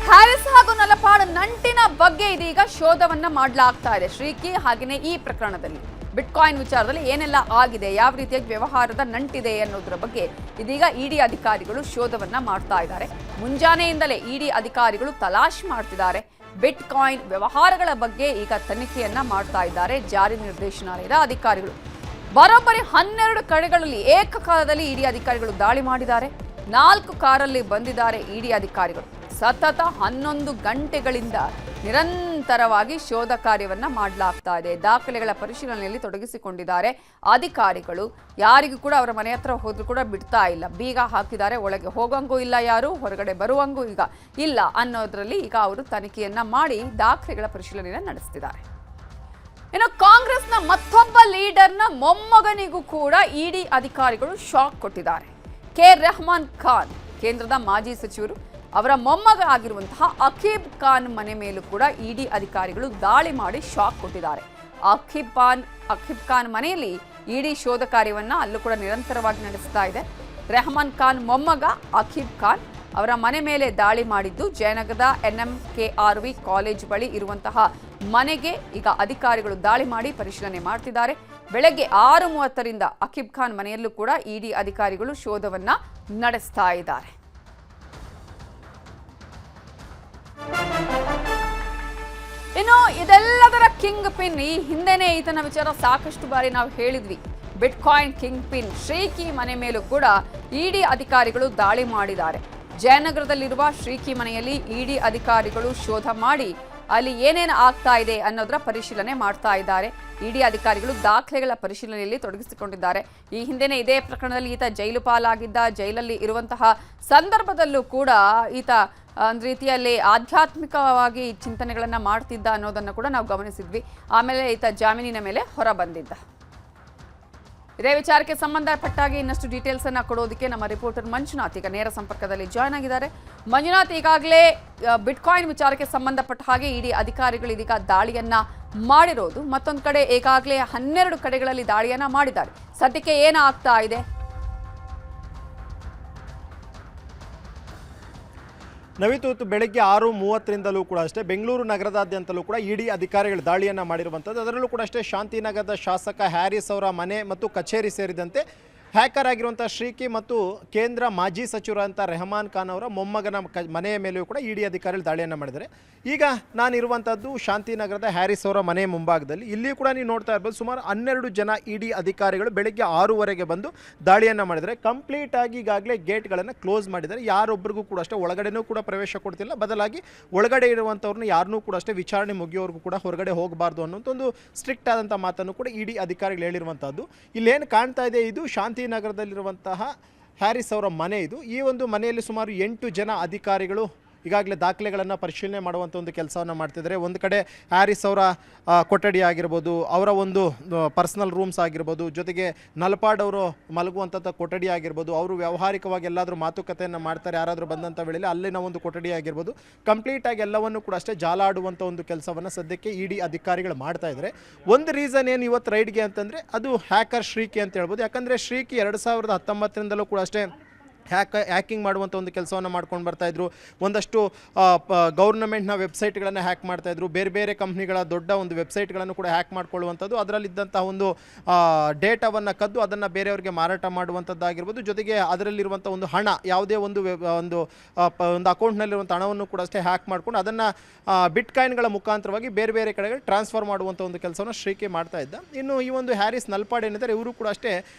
ಹ್ಯಾರಿಸ್ ಹಾಗೂ ನಲಪಾಡ್ ನಂಟಿನ ಬಗ್ಗೆ ಇದೀಗ ಶೋಧವನ್ನ ಮಾಡಲಾಗ್ತಾ ಇದೆ. ಶ್ರೀಕಿ ಹಾಗೆಯೇ ಈ ಪ್ರಕರಣದಲ್ಲಿ ಬಿಟ್ಕಾಯಿನ್ ವಿಚಾರದಲ್ಲಿ ಏನೆಲ್ಲ ಆಗಿದೆ, ಯಾವ ರೀತಿಯಾಗಿ ವ್ಯವಹಾರದ ನಂಟಿದೆ ಅನ್ನೋದರ ಬಗ್ಗೆ ಇದೀಗ ಇಡಿ ಅಧಿಕಾರಿಗಳು ಶೋಧವನ್ನ ಮಾಡ್ತಾ ಇದ್ದಾರೆ. ಮುಂಜಾನೆಯಿಂದಲೇ ಇಡಿ ಅಧಿಕಾರಿಗಳು ತಲಾಶ್ ಮಾಡ್ತಿದ್ದಾರೆ. ಬಿಟ್ಕಾಯಿನ್ ವ್ಯವಹಾರಗಳ ಬಗ್ಗೆ ಈಗ ತನಿಖೆಯನ್ನ ಮಾಡ್ತಾ ಇದ್ದಾರೆ ಜಾರಿ ನಿರ್ದೇಶನಾಲಯದ ಅಧಿಕಾರಿಗಳು. ಬರೋಬ್ಬರಿ 12 ಕಡೆಗಳಲ್ಲಿ ಏಕಕಾಲದಲ್ಲಿ ಇಡಿ ಅಧಿಕಾರಿಗಳು ದಾಳಿ ಮಾಡಿದ್ದಾರೆ. 4 ಕಾರಲ್ಲಿ ಬಂದಿದ್ದಾರೆ ಇಡಿ ಅಧಿಕಾರಿಗಳು. ಸತತ 11 ಗಂಟೆಗಳಿಂದ ನಿರಂತರವಾಗಿ ಶೋಧ ಕಾರ್ಯವನ್ನ ಮಾಡಲಾಗ್ತಾ ಇದೆ. ದಾಖಲೆಗಳ ಪರಿಶೀಲನೆಯಲ್ಲಿ ತೊಡಗಿಸಿಕೊಂಡಿದ್ದಾರೆ ಅಧಿಕಾರಿಗಳು. ಯಾರಿಗೂ ಕೂಡ ಅವರ ಮನೆ ಹತ್ರ ಹೋದ್ರೂ ಕೂಡ ಬಿಡ್ತಾ ಇಲ್ಲ. ಬೀಗ ಹಾಕಿದ್ದಾರೆ, ಒಳಗೆ ಹೋಗಂಗೂ ಇಲ್ಲ, ಯಾರು ಹೊರಗಡೆ ಬರುವಂಗೂ ಈಗ ಇಲ್ಲ ಅನ್ನೋದ್ರಲ್ಲಿ ಈಗ ಅವರು ತನಿಖೆಯನ್ನ ಮಾಡಿ ದಾಖಲೆಗಳ ಪರಿಶೀಲನೆಯನ್ನ ನಡೆಸ್ತಿದ್ದಾರೆ. ಇನ್ನು ಕಾಂಗ್ರೆಸ್ನ ಮತ್ತೊಬ್ಬ ಲೀಡರ್ನ ಮೊಮ್ಮಗನಿಗೂ ಕೂಡ ಇಡಿ ಅಧಿಕಾರಿಗಳು ಶಾಕ್ ಕೊಟ್ಟಿದ್ದಾರೆ. ಕೆ ರೆಹಮಾನ್ ಖಾನ್ ಕೇಂದ್ರದ ಮಾಜಿ ಸಚಿವರು, ಅವರ ಮೊಮ್ಮಗ ಆಗಿರುವಂತಹ ಅಕೀಬ್ ಖಾನ್ ಮನೆ ಮೇಲೂ ಕೂಡ ಇಡಿ ಅಧಿಕಾರಿಗಳು ದಾಳಿ ಮಾಡಿ ಶಾಕ್ ಕೊಟ್ಟಿದ್ದಾರೆ. ಅಕೀಬ್ ಖಾನ್ ಮನೆಯಲ್ಲಿ ಇಡಿ ಶೋಧ ಕಾರ್ಯವನ್ನ ಅಲ್ಲೂ ಕೂಡ ನಿರಂತರವಾಗಿ ನಡೆಸ್ತಾ ಇದೆ. ರೆಹಮಾನ್ ಖಾನ್ ಮೊಮ್ಮಗ ಅಕೀಬ್ ಖಾನ್ ಅವರ ಮನೆ ಮೇಲೆ ದಾಳಿ ಮಾಡಿದ್ದು ಜಯನಗರದ NMKRV ಕಾಲೇಜ್ ಬಳಿ ಇರುವಂತಹ ಮನೆಗೆ ಈಗ ಅಧಿಕಾರಿಗಳು ದಾಳಿ ಮಾಡಿ ಪರಿಶೀಲನೆ ಮಾಡ್ತಿದ್ದಾರೆ. ಬೆಳಗ್ಗೆ 6:30ರಿಂದ ಅಕೀಬ್ ಖಾನ್ ಮನೆಯಲ್ಲೂ ಕೂಡ ಇಡಿ ಅಧಿಕಾರಿಗಳು ಶೋಧವನ್ನ ನಡೆಸ್ತಾ ಇದ್ದಾರೆ. ಇನ್ನು ಇದೆಲ್ಲದರ ಕಿಂಗ್ ಪಿನ್, ಈ ಹಿಂದೆನೇ ಈತನ ವಿಚಾರ ಸಾಕಷ್ಟು ಬಾರಿ ನಾವು ಹೇಳಿದ್ವಿ. ಬಿಟ್ಕಾಯಿನ್ ಕಿಂಗ್ ಪಿನ್ ಶ್ರೀಕಿ ಮನೆ ಮೇಲೂ ಕೂಡ ಇಡಿ ಅಧಿಕಾರಿಗಳು ದಾಳಿ ಮಾಡಿದ್ದಾರೆ. ಜಯನಗರದಲ್ಲಿರುವ ಶ್ರೀಕಿ ಮನೆಯಲ್ಲಿ ಇಡಿ ಅಧಿಕಾರಿಗಳು ಶೋಧ ಮಾಡಿ ಅಲ್ಲಿ ಏನೇನು ಆಗ್ತಾ ಇದೆ ಅನ್ನೋದರ ಪರಿಶೀಲನೆ ಮಾಡ್ತಾ ಇದ್ದಾರೆ. ಇಡಿ ಅಧಿಕಾರಿಗಳು ದಾಖಲೆಗಳ ಪರಿಶೀಲನೆಯಲ್ಲಿ ತೊಡಗಿಸಿಕೊಂಡಿದ್ದಾರೆ. ಈ ಹಿಂದೆನೇ ಇದೇ ಪ್ರಕರಣದಲ್ಲಿ ಈತ ಜೈಲು ಪಾಲಾಗಿದ್ದ. ಜೈಲಲ್ಲಿ ಇರುವಂತಹ ಸಂದರ್ಭದಲ್ಲೂ ಕೂಡ ಈತ ಒಂದು ರೀತಿಯಲ್ಲಿ ಆಧ್ಯಾತ್ಮಿಕವಾಗಿ ಚಿಂತನೆಗಳನ್ನ ಮಾಡ್ತಿದ್ದ ಅನ್ನೋದನ್ನು ಕೂಡ ನಾವು ಗಮನಿಸಿದ್ವಿ. ಆಮೇಲೆ ಈತ ಜಾಮೀನಿನ ಮೇಲೆ ಹೊರ ಬಂದಿದ್ದ. ಇದೇ ವಿಚಾರಕ್ಕೆ ಸಂಬಂಧಪಟ್ಟ ಹಾಗೆ ಇನ್ನಷ್ಟು ಡೀಟೇಲ್ಸ್ ಅನ್ನ ಕೊಡೋದಕ್ಕೆ ನಮ್ಮ ರಿಪೋರ್ಟರ್ ಮಂಜುನಾಥ್ ಈಗ ನೇರ ಸಂಪರ್ಕದಲ್ಲಿ ಜಾಯ್ನ್ ಆಗಿದ್ದಾರೆ. ಮಂಜುನಾಥ್, ಈಗಾಗಲೇ ಬಿಟ್ಕಾಯಿನ್ ವಿಚಾರಕ್ಕೆ ಸಂಬಂಧಪಟ್ಟ ಹಾಗೆ ಇಡಿ ಅಧಿಕಾರಿಗಳು ಇದೀಗ ದಾಳಿಯನ್ನ ಮಾಡಿರೋದು, ಮತ್ತೊಂದು ಕಡೆ ಈಗಾಗಲೇ 12 ಕಡೆಗಳಲ್ಲಿ ದಾಳಿಯನ್ನ ಮಾಡಿದ್ದಾರೆ. ಸದ್ಯಕ್ಕೆ ಏನಾಗ್ತಾ ಇದೆ? ನವಿತು ಬೆಳಗ್ಗೆ 6:30ರಿಂದಲೂ ಕೂಡ ಅಷ್ಟೇ ಬೆಂಗಳೂರು ನಗರದಾದ್ಯಂತಲೂ ಕೂಡ ಇಡಿ ಅಧಿಕಾರಿಗಳು ದಾಳಿಯನ್ನು ಮಾಡಿರುವಂಥದ್ದು. ಅದರಲ್ಲೂ ಕೂಡ ಅಷ್ಟೇ ಶಾಂತಿನಗರದ ಶಾಸಕ ಹ್ಯಾರಿಸ್ ಅವರ ಮನೆ ಮತ್ತು ಕಚೇರಿ ಸೇರಿದಂತೆ ಹ್ಯಾಕರ್ ಆಗಿರುವಂಥ ಶ್ರೀಕಿ ಮತ್ತು ಕೇಂದ್ರ ಮಾಜಿ ಸಚಿವರಂಥ ರೆಹಮಾನ್ ಖಾನ್ ಅವರ ಮೊಮ್ಮಗನ ಮನೆಯ ಮೇಲೆಯೂ ಕೂಡ ಇಡಿ ಅಧಿಕಾರಿಗಳು ದಾಳಿಯನ್ನು ಮಾಡಿದ್ದಾರೆ. ಈಗ ನಾನಿರುವಂಥದ್ದು ಶಾಂತಿನಗರದ ಹ್ಯಾರಿಸ್ ಅವರ ಮನೆ ಮುಂಭಾಗದಲ್ಲಿ. ಇಲ್ಲಿ ಕೂಡ ನೀವು ನೋಡ್ತಾ ಇರ್ಬೋದು, ಸುಮಾರು 12 ಜನ ಇಡಿ ಅಧಿಕಾರಿಗಳು ಬೆಳಗ್ಗೆ 6:00 ಬಂದು ದಾಳಿಯನ್ನು ಮಾಡಿದ್ದಾರೆ. ಕಂಪ್ಲೀಟ್ ಆಗಿ ಈಗಾಗಲೇ ಗೇಟ್ಗಳನ್ನು ಕ್ಲೋಸ್ ಮಾಡಿದ್ದಾರೆ. ಯಾರೊಬ್ಬರಿಗೂ ಕೂಡ ಅಷ್ಟೇ ಒಳಗಡೆನೂ ಕೂಡ ಪ್ರವೇಶ ಕೊಡ್ತಿಲ್ಲ. ಬದಲಾಗಿ ಒಳಗಡೆ ಇರುವಂಥವ್ರನ್ನ ಯಾರನ್ನೂ ಕೂಡ ಅಷ್ಟೇ ವಿಚಾರಣೆ ಮುಗಿಯೋವರೆಗೂ ಕೂಡ ಹೊರಗಡೆ ಹೋಗಬಾರ್ದು ಅನ್ನೋಂಥ ಒಂದು ಸ್ಟ್ರಿಕ್ಟ್ ಆದಂಥ ಮಾತನ್ನು ಕೂಡ ಇಡಿ ಅಧಿಕಾರಿಗಳು ಹೇಳಿರುವಂಥದ್ದು. ಇಲ್ಲೇನು ಕಾಣ್ತಾ ಇದೆ, ಇದು ಶಾಂತಿನಗರದಲ್ಲಿರುವಂತಹ ಹ್ಯಾರಿಸ್ ಅವರ ಮನೆ. ಇದು ಈ ಒಂದು ಮನೆಯಲ್ಲಿ ಸುಮಾರು 8 ಜನ ಅಧಿಕಾರಿಗಳು ಈಗಾಗಲೇ ದಾಖಲೆಗಳನ್ನು ಪರಿಶೀಲನೆ ಮಾಡುವಂಥ ಒಂದು ಕೆಲಸವನ್ನು ಮಾಡ್ತಿದ್ದಾರೆ. ಒಂದು ಕಡೆ ಹ್ಯಾರಿಸ್ ಅವರ ಕೊಠಡಿ ಆಗಿರ್ಬೋದು, ಅವರ ಒಂದು ಪರ್ಸನಲ್ ರೂಮ್ಸ್ ಆಗಿರ್ಬೋದು, ಜೊತೆಗೆ ನಲಪಾಡ್ ಅವರು ಮಲಗುವಂಥ ಕೊಠಡಿ ಆಗಿರ್ಬೋದು, ಅವರು ವ್ಯಾವಹಾರಿಕವಾಗಿ ಎಲ್ಲಾದರೂ ಮಾತುಕತೆಯನ್ನು ಮಾಡ್ತಾರೆ ಯಾರಾದರೂ ಬಂದಂಥ ವೇಳೆಯಲ್ಲಿ ಅಲ್ಲಿನ ಒಂದು ಕೊಠಡಿ ಆಗಿರ್ಬೋದು, ಕಂಪ್ಲೀಟಾಗಿ ಎಲ್ಲವನ್ನು ಕೂಡ ಅಷ್ಟೇ ಜಾಲಾಡುವಂಥ ಒಂದು ಕೆಲಸವನ್ನು ಸದ್ಯಕ್ಕೆ ಇಡಿ ಅಧಿಕಾರಿಗಳು ಮಾಡ್ತಾ ಇದ್ದಾರೆ. ಒಂದು ರೀಸನ್ ಏನು ಇವತ್ತು ರೈಡ್ಗೆ ಅಂತಂದರೆ ಅದು ಹ್ಯಾಕರ್ ಶ್ರೀಕಿ ಅಂತ ಹೇಳ್ಬೋದು. ಯಾಕಂದರೆ ಶ್ರೀಕಿ 2019ರಿಂದಲೂ ಕೂಡ ಅಷ್ಟೇ ಹ್ಯಾಕಿಂಗ್ ಮಾಡುವಂಥ ಒಂದು ಕೆಲಸವನ್ನು ಮಾಡ್ಕೊಂಡು ಬರ್ತಾಯಿದ್ರು. ಒಂದಷ್ಟು ಗೌರ್ನಮೆಂಟ್ನ ವೆಬ್ಸೈಟ್ಗಳನ್ನು ಹ್ಯಾಕ್ ಮಾಡ್ತಾಯಿದ್ರು. ಬೇರೆ ಬೇರೆ ಕಂಪ್ನಿಗಳ ದೊಡ್ಡ ಒಂದು ವೆಬ್ಸೈಟ್ಗಳನ್ನು ಕೂಡ ಹ್ಯಾಕ್ ಮಾಡ್ಕೊಳ್ಳುವಂಥದ್ದು, ಅದರಲ್ಲಿದ್ದಂತಹ ಒಂದು ಡೇಟಾವನ್ನು ಕದ್ದು ಅದನ್ನು ಬೇರೆಯವರಿಗೆ ಮಾರಾಟ ಮಾಡುವಂಥದ್ದಾಗಿರ್ಬೋದು. ಜೊತೆಗೆ ಅದರಲ್ಲಿರುವಂಥ ಒಂದು ಹಣ, ಯಾವುದೇ ಒಂದು ಒಂದು ಅಕೌಂಟ್ನಲ್ಲಿರುವಂಥ ಹಣವನ್ನು ಕೂಡ ಅಷ್ಟೇ ಹ್ಯಾಕ್ ಮಾಡ್ಕೊಂಡು ಅದನ್ನು ಬಿಟ್ಕಾಯಿನ್ಗಳ ಮುಖಾಂತರವಾಗಿ ಬೇರೆ ಬೇರೆ ಕಡೆಗೆ ಟ್ರಾನ್ಸ್ಫರ್ ಮಾಡುವಂಥ ಒಂದು ಕೆಲಸವನ್ನು ಶ್ರೀಕೆ ಮಾಡ್ತಾ ಇದ್ದ. ಇನ್ನು ಈ ಒಂದು ಹ್ಯಾರಿಸ್ ನಲ್ಪಾಡ್ ಏನಿದ್ದಾರೆ, ಇವರು ಕೂಡ ಅಷ್ಟೇ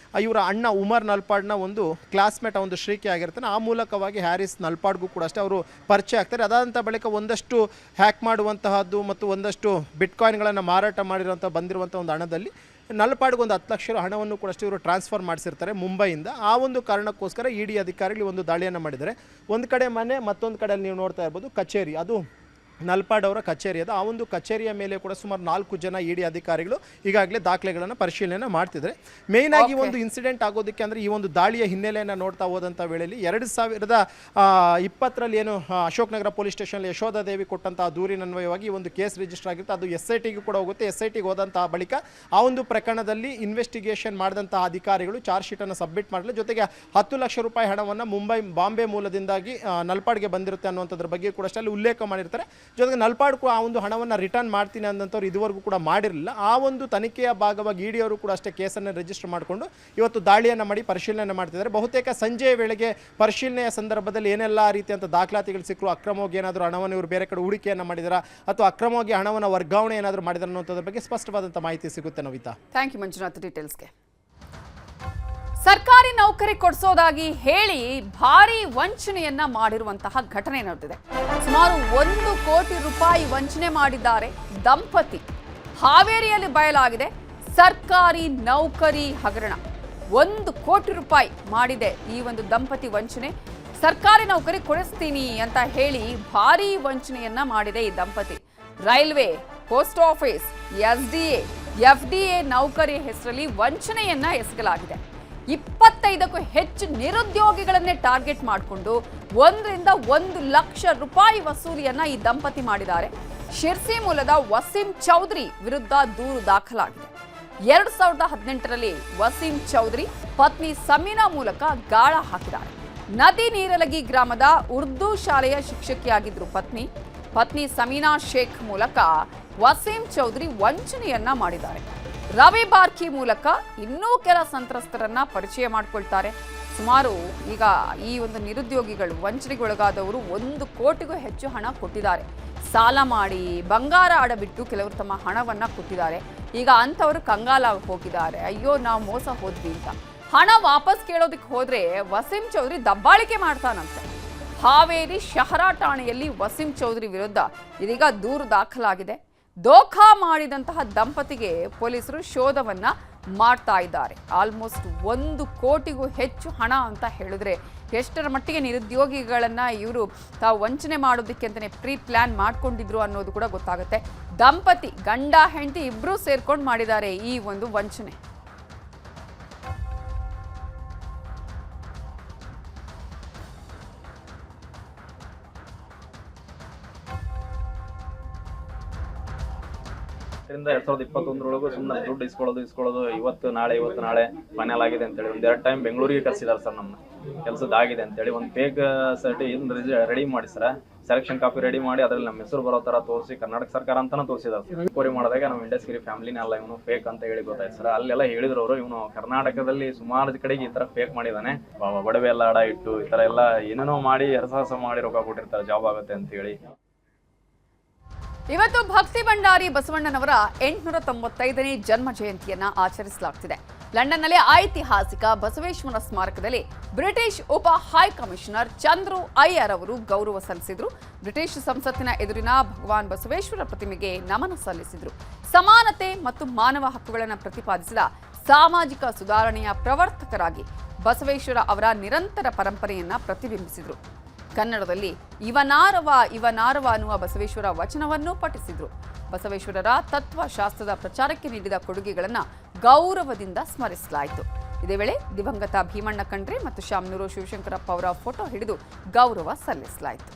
ಇವರ ಅಣ್ಣ ಉಮರ್ ನಲ್ಪಾಡ್ನ ಒಂದು ಕ್ಲಾಸ್ಮೇಟ್ ಒಂದು ಶ್ರೀಕೆ ಆಗಿರ್ತಾನೆ. ಆ ಮೂಲಕವಾಗಿ ಹ್ಯಾರಿಸ್ ನಲ್ಪಾಡ್ಗೂ ಕೂಡ ಅಷ್ಟೇ ಅವರು ಪರಿಚಯ ಆಗ್ತಾರೆ. ಅದಾದಂಥ ಬಳಿಕ ಒಂದಷ್ಟು ಹ್ಯಾಕ್ ಮಾಡುವಂತಹದ್ದು ಮತ್ತು ಒಂದಷ್ಟು ಬಿಟ್ಕಾಯಿನ್ಗಳನ್ನು ಮಾರಾಟ ಮಾಡಿರುವಂಥ ಬಂದಿರುವಂಥ ಒಂದು ಹಣದಲ್ಲಿ ನಲ್ಪಾಡ್ಗೆ ಒಂದು 10 ಲಕ್ಷ ಹಣವನ್ನು ಕೂಡ ಅಷ್ಟೇ ಇವರು ಟ್ರಾನ್ಸ್ಫರ್ ಮಾಡಿಸಿರ್ತಾರೆ ಮುಂಬೈಯಿಂದ. ಆ ಒಂದು ಕಾರಣಕ್ಕೋಸ್ಕರ ಇಡಿ ಅಧಿಕಾರಿಗಳು ಒಂದು ದಾಳಿಯನ್ನು ಮಾಡಿದ್ದಾರೆ. ಒಂದು ಕಡೆ ಮನೆ, ಮತ್ತೊಂದು ಕಡೆಯಲ್ಲಿ ನೀವು ನೋಡ್ತಾ ಇರ್ಬೋದು ಕಚೇರಿ, ಅದು ನಲ್ಪಾಡ್ ಅವರ ಕಚೇರಿ ಅದು. ಆ ಒಂದು ಕಚೇರಿಯ ಮೇಲೆ ಕೂಡ ಸುಮಾರು 4 ಜನ ಇಡಿ ಅಧಿಕಾರಿಗಳು ಈಗಾಗಲೇ ದಾಖಲೆಗಳನ್ನು ಪರಿಶೀಲನೆ ಮಾಡ್ತಿದ್ದಾರೆ. ಮೇಯ್ನ್ ಆಗಿ ಒಂದು ಇನ್ಸಿಡೆಂಟ್ ಆಗೋದಕ್ಕೆ ಅಂದರೆ ಈ ಒಂದು ದಾಳಿಯ ಹಿನ್ನೆಲೆಯನ್ನು ನೋಡ್ತಾ ಹೋದಂಥ ವೇಳೆಯಲ್ಲಿ 2020ರಲ್ಲಿ ಏನು ಅಶೋಕ್ ನಗರ ಪೊಲೀಸ್ ಸ್ಟೇಷನಲ್ಲಿ ಯಶೋಧಾದೇವಿ ಕೊಟ್ಟಂತಹ ದೂರಿನನ್ವಯವಾಗಿ ಈ ಒಂದು ಕೇಸ್ ರಿಜಿಸ್ಟರ್ ಆಗಿರುತ್ತೆ. ಅದು SITಗೆ ಕೂಡ ಹೋಗುತ್ತೆ. SITಗೆ ಹೋದಂತಹ ಬಳಿಕ ಆ ಒಂದು ಪ್ರಕರಣದಲ್ಲಿ ಇನ್ವೆಸ್ಟಿಗೇಷನ್ ಮಾಡಿದಂತಹ ಅಧಿಕಾರಿಗಳು ಚಾರ್ಜ್ ಶೀಟನ್ನು ಸಬ್ಮಿಟ್ ಮಾಡಲಿ, ಜೊತೆಗೆ 10 ಲಕ್ಷ ರೂಪಾಯಿ ಹಣವನ್ನು ಬಾಂಬೆ ಮೂಲದಿಂದಾಗಿ ನಲ್ಪಾಡ್ಗೆ ಬಂದಿರುತ್ತೆ ಅನ್ನುವಂಥದ್ರ ಬಗ್ಗೆ ಕೂಡ ಅಷ್ಟೇ ಅಲ್ಲಿ ಉಲ್ಲೇಖ ಮಾಡಿರ್ತಾರೆ. ಜೊತೆಗೆ ನಲ್ಪಾಡ್ ಆ ಒಂದು ಹಣವನ್ನು ರಿಟರ್ನ್ ಮಾಡ್ತೀನಿ ಅಂದಂಥವ್ರು ಇದುವರೆಗೂ ಕೂಡ ಮಾಡಿರಲಿಲ್ಲ. ಆ ಒಂದು ತನಿಖೆಯ ಭಾಗವಾಗಿ ಇಡಿ ಅವರು ಕೂಡ ಅಷ್ಟೇ ಕೇಸನ್ನು ರಿಜಿಸ್ಟರ್ ಮಾಡಿಕೊಂಡು ಇವತ್ತು ದಾಳಿಯನ್ನು ಮಾಡಿ ಪರಿಶೀಲನೆ ಮಾಡ್ತಿದ್ದಾರೆ. ಬಹುತೇಕ ಸಂಜೆಯ ವೇಳೆಗೆ ಪರಿಶೀಲನೆಯ ಸಂದರ್ಭದಲ್ಲಿ ಏನೆಲ್ಲ ರೀತಿಯಂಥ ದಾಖಲಾತಿಗಳು ಸಿಕ್ಕರು, ಅಕ್ರಮವಾಗಿ ಏನಾದರೂ ಹಣವನ್ನು ಇವರು ಬೇರೆ ಕಡೆ ಹೂಡಿಕೆಯನ್ನು ಮಾಡಿದಾರಾ ಅಥವಾ ಅಕ್ರಮವಾಗಿ ಹಣವನ್ನು ವರ್ಗಾವಣೆ ಏನಾದರೂ ಮಾಡಿದಾರ ಅನ್ನೋದ್ರ ಬಗ್ಗೆ ಸ್ಪಷ್ಟವಾದಂಥ ಮಾಹಿತಿ ಸಿಗುತ್ತೆ. ನವಿತಾ, ಥ್ಯಾಂಕ್ ಯು ಮಂಜುನಾಥ್ ಡೀಟೇಲ್ಸ್ಗೆ. ಸರ್ಕಾರಿ ನೌಕರಿ ಕೊಡಿಸೋದಾಗಿ ಹೇಳಿ ಭಾರಿ ವಂಚನೆಯನ್ನ ಮಾಡಿರುವಂತಹ ಘಟನೆ ನಡೆದಿದೆ. ಸುಮಾರು 1 ಕೋಟಿ ರೂಪಾಯಿ ವಂಚನೆ ಮಾಡಿದ್ದಾರೆ ದಂಪತಿ. ಹಾವೇರಿಯಲ್ಲಿ ಬಯಲಾಗಿದೆ ಸರ್ಕಾರಿ ನೌಕರಿ ಹಗರಣ. 1 ಕೋಟಿ ರೂಪಾಯಿ ಮಾಡಿದೆ ಈ ಒಂದು ದಂಪತಿ ವಂಚನೆ. ಸರ್ಕಾರಿ ನೌಕರಿ ಕೊಡಿಸ್ತೀನಿ ಅಂತ ಹೇಳಿ ಭಾರಿ ವಂಚನೆಯನ್ನ ಮಾಡಿದೆ ಈ ದಂಪತಿ. Railway, post office, SDA, FDA ನೌಕರಿ ಹೆಸರಲ್ಲಿ ವಂಚನೆಯನ್ನ ಎಸಗಲಾಗಿದೆ. 25ಕ್ಕೂ ಹೆಚ್ಚು ನಿರುದ್ಯೋಗಿಗಳನ್ನೇ ಟಾರ್ಗೆಟ್ ಮಾಡಿಕೊಂಡು 1 ಲಕ್ಷ ರೂಪಾಯಿ ವಸೂಲಿಯನ್ನ ಈ ದಂಪತಿ ಮಾಡಿದ್ದಾರೆ. ಶಿರ್ಸಿ ಮೂಲದ ವಸೀಂ ಚೌಧರಿ ವಿರುದ್ಧ ದೂರು ದಾಖಲಾಗಿದೆ. 2018ರಲ್ಲಿ ವಸೀಂ ಚೌಧರಿ ಪತ್ನಿ ಸಮೀನಾ ಮೂಲಕ ಗಾಳ ಹಾಕಿದ್ದಾರೆ. ನದಿ ನೀರಲಗಿ ಗ್ರಾಮದ ಉರ್ದು ಶಾಲೆಯ ಶಿಕ್ಷಕಿಯಾಗಿದ್ರು ಪತ್ನಿ ಸಮೀನಾ ಶೇಖ್ ಮೂಲಕ ವಸೀಂ ಚೌಧರಿ ವಂಚನೆಯನ್ನ ಮಾಡಿದ್ದಾರೆ. ರವಿ ಬಾರ್ಕಿ ಮೂಲಕ ಇನ್ನೂ ಕೆಲ ಸಂತ್ರಸ್ತರನ್ನ ಪರಿಚಯ ಮಾಡಿಕೊಳ್ತಾರೆ. ಸುಮಾರು ಈಗ ಈ ಒಂದು ನಿರುದ್ಯೋಗಿಗಳು ವಂಚನೆಗೊಳಗಾದವರು 1 ಕೋಟಿಗೂ ಹೆಚ್ಚು ಹಣ ಕೊಟ್ಟಿದ್ದಾರೆ. ಸಾಲ ಮಾಡಿ ಬಂಗಾರ ಅಡಬಿಟ್ಟು ಕೆಲವರು ತಮ್ಮ ಹಣವನ್ನ ಕೊಟ್ಟಿದ್ದಾರೆ. ಈಗ ಅಂಥವರು ಕಂಗಾಲಾಗಿ ಹೋಗಿದ್ದಾರೆ. ಅಯ್ಯೋ, ನಾವು ಮೋಸ ಹೋದ್ವಿ ಅಂತ ಹಣ ವಾಪಸ್ ಕೇಳೋದಕ್ಕೆ ಹೋದ್ರೆ ವಸೀಂ ಚೌಧರಿ ದಬ್ಬಾಳಿಕೆ ಮಾಡ್ತಾನಂತೆ. ಹಾವೇರಿ ಶಹರ ಠಾಣೆಯಲ್ಲಿ ವಸೀಂ ಚೌಧರಿ ವಿರುದ್ಧ ಇದೀಗ ದೂರು ದಾಖಲಾಗಿದೆ. ದೋಖಾ ಮಾಡಿದಂತಹ ದಂಪತಿಗೆ ಪೊಲೀಸರು ಶೋಧವನ್ನ ಮಾಡ್ತಾ ಇದ್ದಾರೆ. ಆಲ್ಮೋಸ್ಟ್ 1 ಕೋಟಿಗೂ ಹೆಚ್ಚು ಹಣ ಅಂತ ಹೇಳಿದ್ರೆ ಎಷ್ಟರ ಮಟ್ಟಿಗೆ ನಿರುದ್ಯೋಗಿಗಳನ್ನ ಇವರು ತಾವು ವಂಚನೆ ಮಾಡೋದಕ್ಕೆ ಅಂತಾನೆ ಪ್ರೀ ಪ್ಲಾನ್ ಮಾಡ್ಕೊಂಡಿದ್ರು ಅನ್ನೋದು ಕೂಡ ಗೊತ್ತಾಗುತ್ತೆ. ದಂಪತಿ ಗಂಡ ಹೆಂಡತಿ ಇಬ್ರು ಸೇರ್ಕೊಂಡು ಮಾಡಿದ್ದಾರೆ ಈ ಒಂದು ವಂಚನೆ. ಇದರಿಂದ 2021 ಸುಮ್ಮನೆ ದುಡ್ಡು ಇಸ್ಕೊಳ್ಳೋದು ಇವತ್ತು ನಾಳೆ ಫೈನಲ್ ಆಗಿದೆ ಅಂತೇಳಿ 1-2 ಟೈಮ್ ಬೆಂಗಳೂರಿಗೆ ಕರ್ಸಿದಾರೆ ಸರ್. ನಮ್ಮ ಕೆಲಸದಾಗಿದೆ ಅಂತೇಳಿ ಒಂದು ಫೇಕ್ ಸರ್ಟಿ ರೆಡಿ ಮಾಡಿ ಸರ್, ಸೆಲೆಕ್ಷನ್ ಕಾಪಿ ರೆಡಿ ಮಾಡಿ ಅದ್ರಲ್ಲಿ ನಮ್ಮ ಹೆಸರು ಬರೋ ತರ ತೋರಿಸಿ ಕರ್ನಾಟಕ ಸರ್ಕಾರ ಅಂತಾನೆ ತೋರಿಸಿದಾರೆ ಸರ್. ಎನ್ಕ್ವೈರಿ ಮಾಡಿದಾಗ ನಮ್ಮ ಇಂಡಸ್ಟ್ರಿ ಫ್ಯಾಮಿಲಿನೇ ಅಲ್ಲ, ಇವನು ಫೇಕ್ ಅಂತ ಹೇಳಿ ಗೊತ್ತಾಯ್ತು ಸರ್. ಅಲ್ಲೆಲ್ಲ ಹೇಳಿದ್ರು ಅವರು, ಇವನು ಕರ್ನಾಟಕದಲ್ಲಿ ಸುಮಾರು ಕಡೆಗೆ ಈ ತರ ಫೇಕ್ ಮಾಡಿದಾನೆ, ಒಡವೆ ಎಲ್ಲ ಅಡ ಇಟ್ಟು ಈ ತರ ಎಲ್ಲ ಏನೇನೋ ಮಾಡಿ ಎರಸಾಹಸ ಮಾಡಿ ರೊಕ್ಕ ಕೊಟ್ಟಿರ್ತಾರೆ ಜಾಬ್ ಆಗುತ್ತೆ ಅಂತ ಹೇಳಿ. ಇವತ್ತು ಭಕ್ತಿ ಭಂಡಾರಿ ಬಸವಣ್ಣನವರ 895ನೇ ಜನ್ಮ ಜಯಂತಿಯನ್ನ ಆಚರಿಸಲಾಗುತ್ತಿದೆ. ಲಂಡನ್ನಲ್ಲಿ ಐತಿಹಾಸಿಕ ಬಸವೇಶ್ವರ ಸ್ಮಾರಕದಲ್ಲಿ ಬ್ರಿಟಿಷ್ ಉಪ ಹೈ ಕಮಿಷನರ್ ಚಂದ್ರು ಅಯ್ಯರ್ ಅವರು ಗೌರವ ಸಲ್ಲಿಸಿದ್ರು. ಬ್ರಿಟಿಷ್ ಸಂಸತ್ತಿನ ಎದುರಿನ ಭಗವಾನ್ ಬಸವೇಶ್ವರ ಪ್ರತಿಮೆಗೆ ನಮನ ಸಲ್ಲಿಸಿದ್ರು. ಸಮಾನತೆ ಮತ್ತು ಮಾನವ ಹಕ್ಕುಗಳನ್ನು ಪ್ರತಿಪಾದಿಸಿದ ಸಾಮಾಜಿಕ ಸುಧಾರಣೆಯ ಪ್ರವರ್ತಕರಾಗಿ ಬಸವೇಶ್ವರ ಅವರ ನಿರಂತರ ಪರಂಪರೆಯನ್ನ ಪ್ರತಿಬಿಂಬಿಸಿದ್ರು. ಕನ್ನಡದಲ್ಲಿ ಇವನಾರವ ಅನ್ನುವ ಬಸವೇಶ್ವರ ವಚನವನ್ನು ಪಠಿಸಿದ್ರು. ಬಸವೇಶ್ವರರ ತತ್ವಶಾಸ್ತ್ರದ ಪ್ರಚಾರಕ್ಕೆ ನೀಡಿದ ಕೊಡುಗೆಗಳನ್ನು ಗೌರವದಿಂದ ಸ್ಮರಿಸಲಾಯಿತು. ಇದೇ ವೇಳೆ ದಿವಂಗತ ಭೀಮಣ್ಣ ಖಂಡ್ರೆ ಮತ್ತು ಶಾಮನೂರು ಶಿವಶಂಕರಪ್ಪ ಅವರ ಫೋಟೋ ಹಿಡಿದು ಗೌರವ ಸಲ್ಲಿಸಲಾಯಿತು.